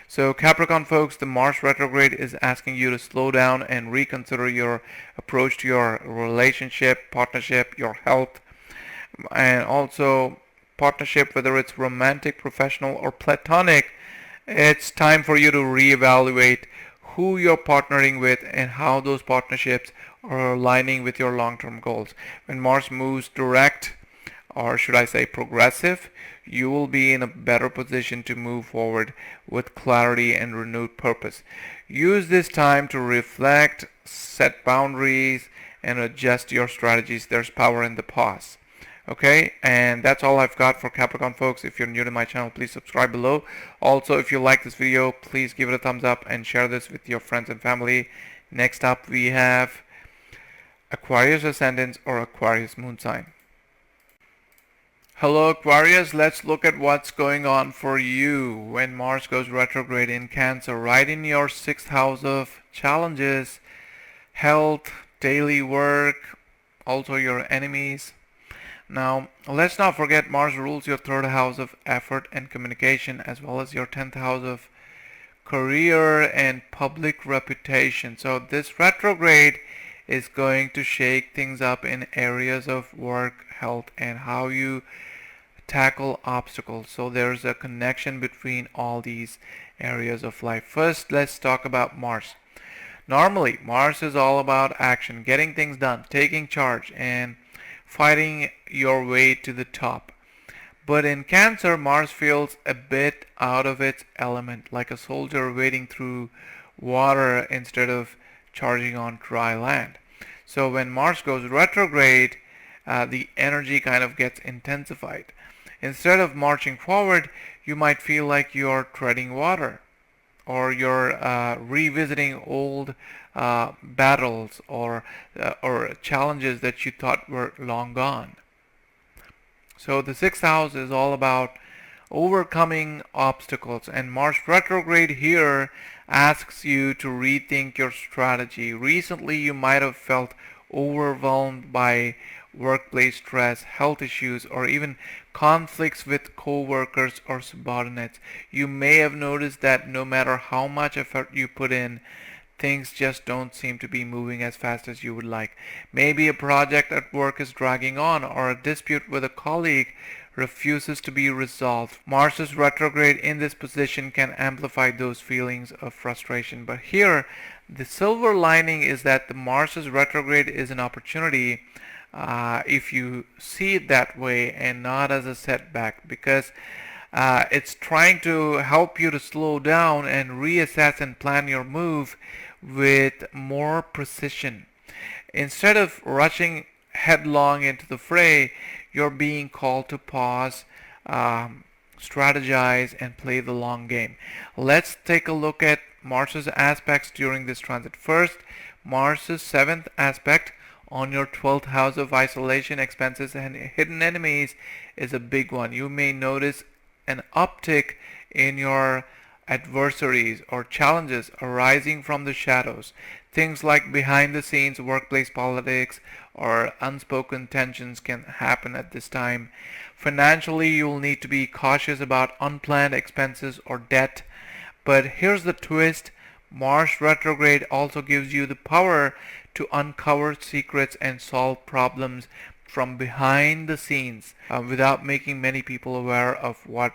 So Capricorn folks, the Mars retrograde is asking you to slow down and reconsider your approach to your relationship, partnership, your health, and also partnership, whether it's romantic, professional, or platonic. It's time for you to reevaluate who you're partnering with and how those partnerships are aligning with your long-term goals. When Mars moves direct, or should I say progressive, you will be in a better position to move forward with clarity and renewed purpose. Use this time to reflect, set boundaries, and adjust your strategies. There's power in the pause. Okay, and that's all I've got for Capricorn folks. If you're new to my channel, please subscribe below. Also, if you like this video, please give it a thumbs up and share this with your friends and family. Next up, we have Aquarius Ascendants or Aquarius Moon sign. Hello Aquarius, let's look at what's going on for you when Mars goes retrograde in Cancer, right in your sixth house of challenges, health, daily work, also your enemies. Now, let's not forget Mars rules your third house of effort and communication, as well as your 10th house of career and public reputation. So this retrograde is going to shake things up in areas of work, health, and how you tackle obstacles. So there's a connection between all these areas of life. First, let's talk about Mars. Normally, Mars is all about action, getting things done, taking charge, and fighting your way to the top. But in Cancer, Mars feels a bit out of its element, like a soldier wading through water instead of charging on dry land. So when Mars goes retrograde, the energy kind of gets intensified. Instead of marching forward, you might feel like you're treading water, or you're revisiting old battles or challenges that you thought were long gone. So the sixth house is all about overcoming obstacles, and Mars retrograde here asks you to rethink your strategy. Recently, you might have felt overwhelmed by workplace stress, health issues, or even conflicts with co-workers or subordinates. You may have noticed that no matter how much effort you put in, things just don't seem to be moving as fast as you would like. Maybe a project at work is dragging on, or a dispute with a colleague refuses to be resolved. Mars's retrograde in this position can amplify those feelings of frustration. But here, the silver lining is that the Mars's retrograde is an opportunity if you see it that way and not as a setback, because it's trying to help you to slow down and reassess and plan your move with more precision. Instead of rushing headlong into the fray, you're being called to pause, strategize, and play the long game. Let's take a look at Mars's aspects during this transit. First, Mars's 7th aspect on your 12th house of isolation, expenses, and hidden enemies is a big one. You may notice an uptick in your adversaries or challenges arising from the shadows. Things like behind the scenes workplace politics or unspoken tensions can happen at this time. Financially, you'll need to be cautious about unplanned expenses or debt. But here's the twist. Mars retrograde also gives you the power to uncover secrets and solve problems from behind the scenes without making many people aware of what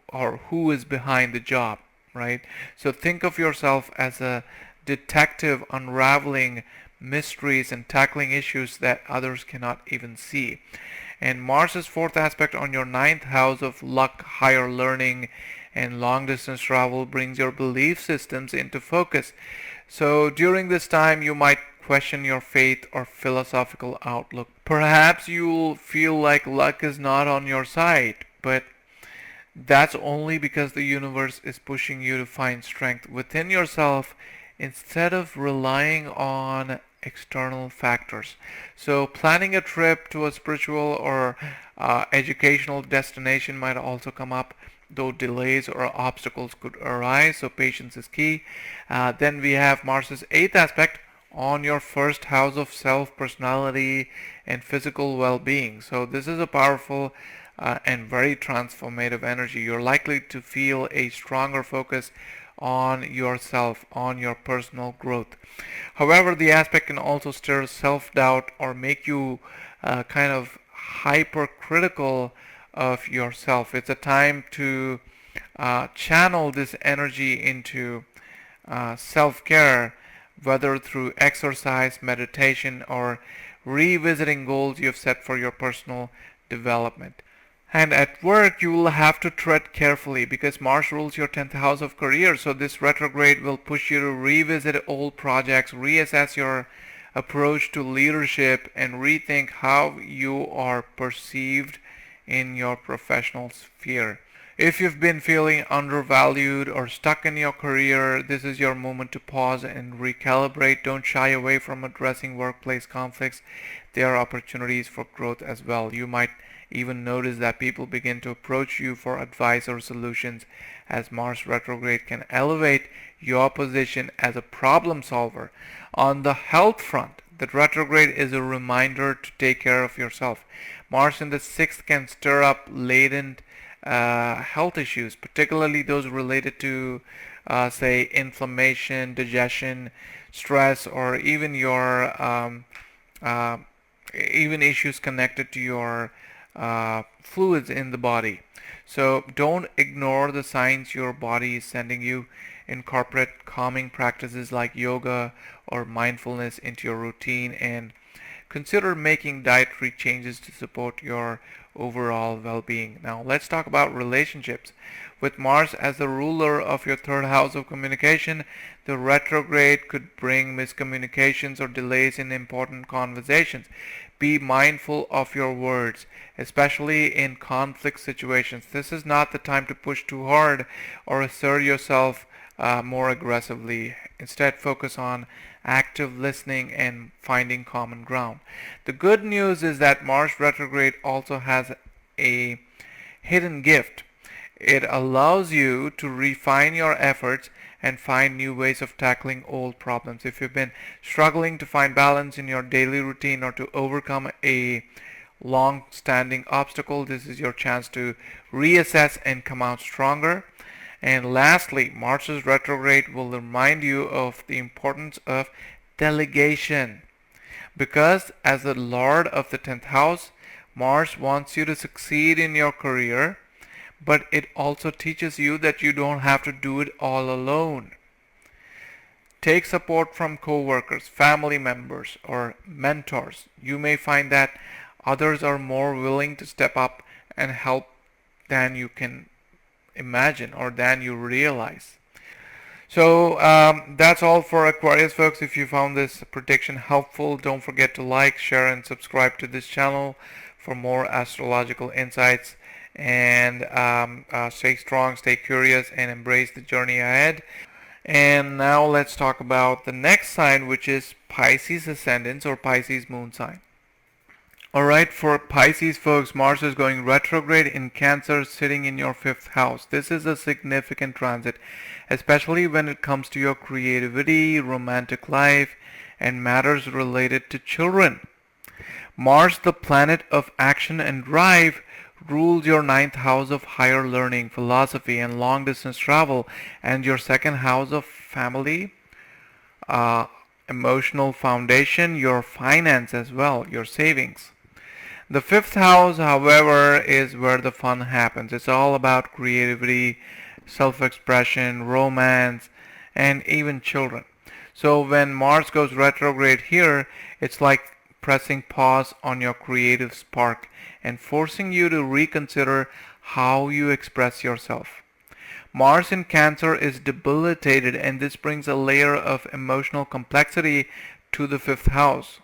or who is behind the job, right? So think of yourself as a detective unraveling mysteries and tackling issues that others cannot even see. And Mars's fourth aspect on your ninth house of luck, higher learning, and long distance travel brings your belief systems into focus. So during this time, you might question your faith or philosophical outlook. Perhaps you'll feel like luck is not on your side, but that's only because the universe is pushing you to find strength within yourself instead of relying on external factors. So planning a trip to a spiritual or educational destination might also come up, though delays or obstacles could arise, so patience is key. Then we have Mars's eighth aspect on your first house of self, personality, and physical well-being. So this is a powerful and very transformative energy. You're likely to feel a stronger focus on yourself, on your personal growth. However, the aspect can also stir self-doubt or make you kind of hypercritical of yourself. It's a time to channel this energy into self-care, whether through exercise, meditation, or revisiting goals you've set for your personal development. And at work, you will have to tread carefully because Mars rules your 10th house of career. So this retrograde will push you to revisit old projects, reassess your approach to leadership, and rethink how you are perceived in your professional sphere. If you've been feeling undervalued or stuck in your career, this is your moment to pause and recalibrate. Don't shy away from addressing workplace conflicts. There are opportunities for growth as well. You might even notice that people begin to approach you for advice or solutions, as Mars retrograde can elevate your position as a problem solver. On the health front, the retrograde is a reminder to take care of yourself. Mars in the 6th can stir up latent health issues, particularly those related to, say, inflammation, digestion, stress, or even your even issues connected to your fluids in the body. So don't ignore the signs your body is sending you. Incorporate calming practices like yoga or mindfulness into your routine, and consider making dietary changes to support your overall well-being. Now let's talk about relationships. With Mars as the ruler of your third house of communication, the retrograde could bring miscommunications or delays in important conversations. Be mindful of your words, especially in conflict situations. This is not the time to push too hard or assert yourself more aggressively. Instead, focus on active listening and finding common ground. The good news is that Mars retrograde also has a hidden gift. It allows you to refine your efforts and find new ways of tackling old problems. If you've been struggling to find balance in your daily routine or to overcome a long-standing obstacle, this is your chance to reassess and come out stronger. And lastly, Mars's retrograde will remind you of the importance of delegation. Because as the Lord of the 10th house, Mars wants you to succeed in your career, but it also teaches you that you don't have to do it all alone. Take support from co-workers, family members, or mentors. You may find that others are more willing to step up and help than you can imagine or than you realize. So that's all for Aquarius, folks. If you found this prediction helpful, don't forget to like, share, and subscribe to this channel for more astrological insights. And stay strong, stay curious, and embrace the journey ahead. And now let's talk about the next sign, which is Pisces Ascendants or Pisces Moon sign. Alright, for Pisces folks, Mars is going retrograde in Cancer, sitting in your 5th house. This is a significant transit, especially when it comes to your creativity, romantic life, and matters related to children. Mars, the planet of action and drive, rules your 9th house of higher learning, philosophy, and long distance travel, and your 2nd house of family, emotional foundation, your finance as well, your savings. The fifth house, however, is where the fun happens. It's all about creativity, self-expression, romance, and even children. So when Mars goes retrograde here, it's like pressing pause on your creative spark and forcing you to reconsider how you express yourself. Mars in Cancer is debilitated, and this brings a layer of emotional complexity to the fifth house.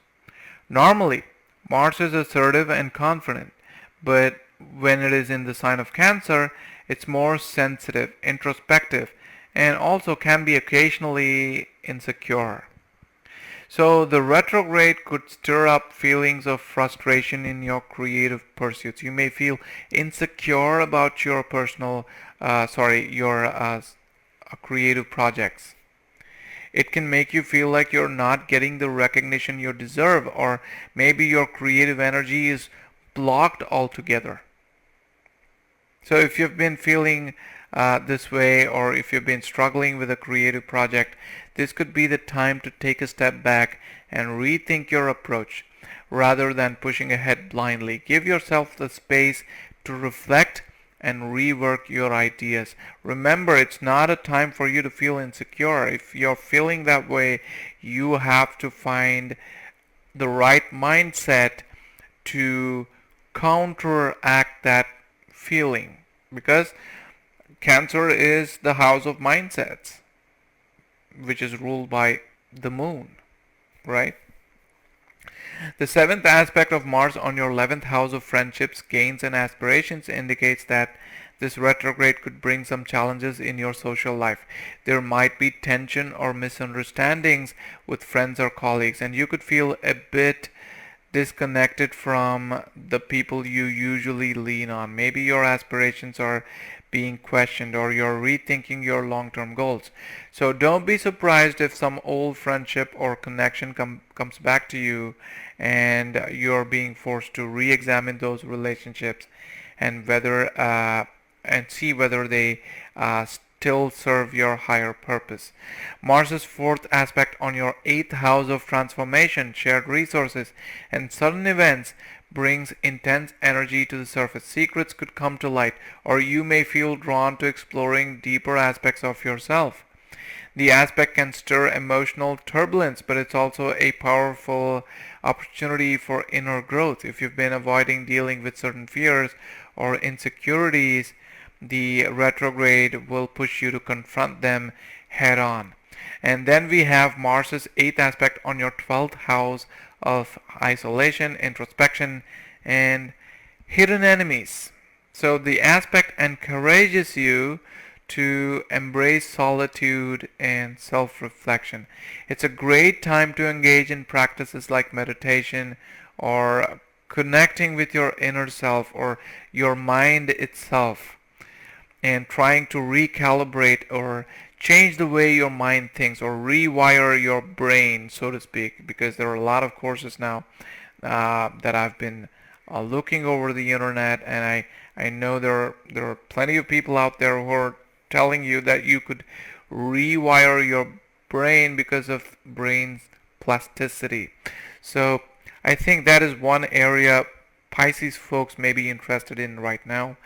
Normally, Mars is assertive and confident, but when it is in the sign of Cancer, it's more sensitive, introspective, and also can be occasionally insecure. So the retrograde could stir up feelings of frustration in your creative pursuits. You may feel insecure about your creative projects. It can make you feel like you're not getting the recognition you deserve, or maybe your creative energy is blocked altogether. So if you've been feeling this way, or if you've been struggling with a creative project, this could be the time to take a step back and rethink your approach rather than pushing ahead blindly. Give yourself the space to reflect and rework your ideas. Remember, it's not a time for you to feel insecure. If you're feeling that way, you have to find the right mindset to counteract that feeling, because Cancer is the house of mindsets, which is ruled by the moon, right? The seventh aspect of Mars on your 11th house of friendships, gains, and aspirations indicates that this retrograde could bring some challenges in your social life. There might be tension or misunderstandings with friends or colleagues, and you could feel a bit disconnected from the people you usually lean on. Maybe your aspirations are being questioned, or you're rethinking your long-term goals. So don't be surprised if some old friendship or connection comes back to you, and you're being forced to re-examine those relationships and see whether they still serve your higher purpose. Mars's fourth aspect on your 8th house of transformation, shared resources, and sudden events brings intense energy to the surface. Secrets could come to light, or you may feel drawn to exploring deeper aspects of yourself. The aspect can stir emotional turbulence, but it's also a powerful opportunity for inner growth. If you've been avoiding dealing with certain fears or insecurities, the retrograde will push you to confront them head on. And then we have Mars's 8th aspect on your 12th house of isolation, introspection, and hidden enemies. So the aspect encourages you to embrace solitude and self-reflection. It's a great time to engage in practices like meditation, or connecting with your inner self or your mind itself, and trying to recalibrate or change the way your mind thinks, or rewire your brain, so to speak, because there are a lot of courses now that I've been looking over the internet, and I know there are plenty of people out there who are telling you that you could rewire your brain because of brain's plasticity. So I think that is one area Pisces folks may be interested in right now,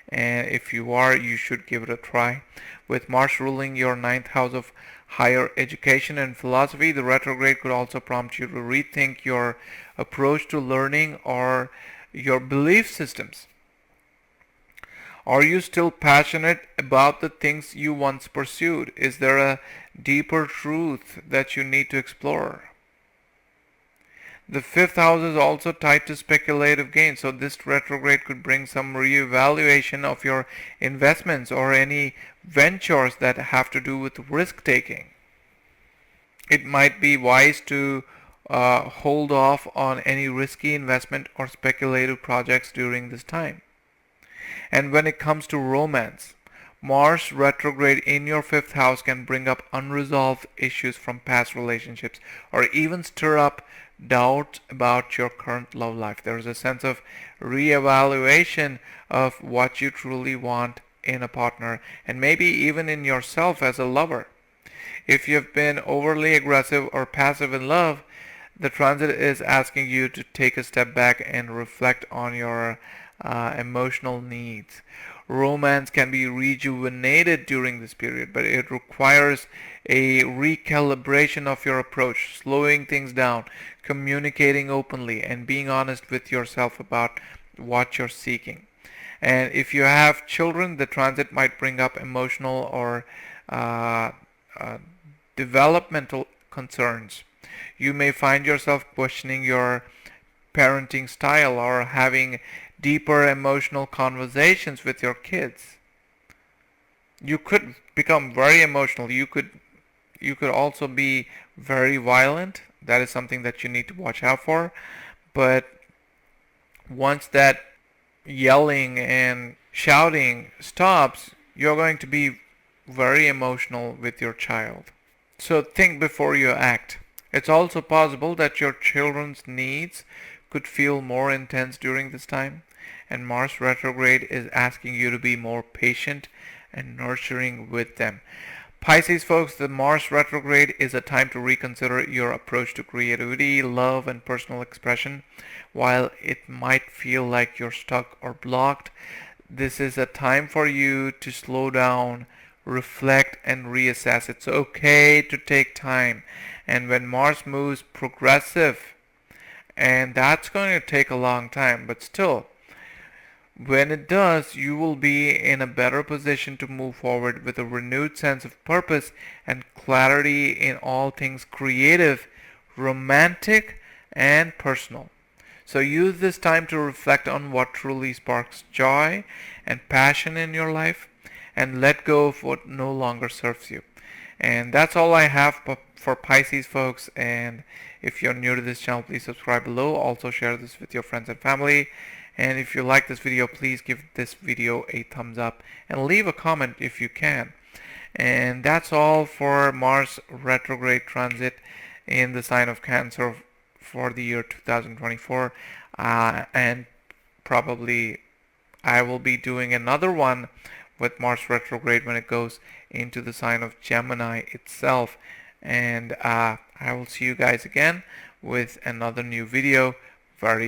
and if you are, you should give it a try. With Mars ruling your 9th house of higher education and philosophy, the retrograde could also prompt you to rethink your approach to learning or your belief systems. Are you still passionate about the things you once pursued? Is there a deeper truth that you need to explore? The 5th house is also tied to speculative gains, so this retrograde could bring some reevaluation of your investments or any ventures that have to do with risk taking. It might be wise to hold off on any risky investment or speculative projects during this time. And when it comes to romance, Mars retrograde in your 5th house can bring up unresolved issues from past relationships, or even stir up doubt about your current love life. There is a sense of reevaluation of what you truly want in a partner, and maybe even in yourself as a lover. If you've been overly aggressive or passive in love, The transit is asking you to take a step back and reflect on your emotional needs. Romance can be rejuvenated during this period, but it requires a recalibration of your approach, slowing things down, communicating openly, and being honest with yourself about what you're seeking. And if you have children, the transit might bring up emotional or uh, uh, developmental concerns. You may find yourself questioning your parenting style or having deeper emotional conversations with your kids. You could become very emotional. You could also be very violent. That is something that you need to watch out for. But once that yelling and shouting stops, you're going to be very emotional with your child. So think before you act. It's also possible that your children's needs could feel more intense during this time, and Mars retrograde is asking you to be more patient and nurturing with them. Pisces folks, the Mars retrograde is a time to reconsider your approach to creativity, love, and personal expression. While it might feel like you're stuck or blocked, this is a time for you to slow down, reflect, and reassess. It's okay to take time. And when Mars moves progressive, and that's going to take a long time, but still, when it does, you will be in a better position to move forward with a renewed sense of purpose and clarity in all things creative, romantic, and personal. So use this time to reflect on what truly sparks joy and passion in your life and let go of what no longer serves you. And that's all I have for Pisces folks. And if you're new to this channel, please subscribe below. Also share this with your friends and family. And if you like this video, please give this video a thumbs up and leave a comment if you can. And that's all for Mars retrograde transit in the sign of Cancer for the year 2024. And probably I will be doing another one with Mars retrograde when it goes into the sign of Gemini itself. And I will see you guys again with another new video very soon.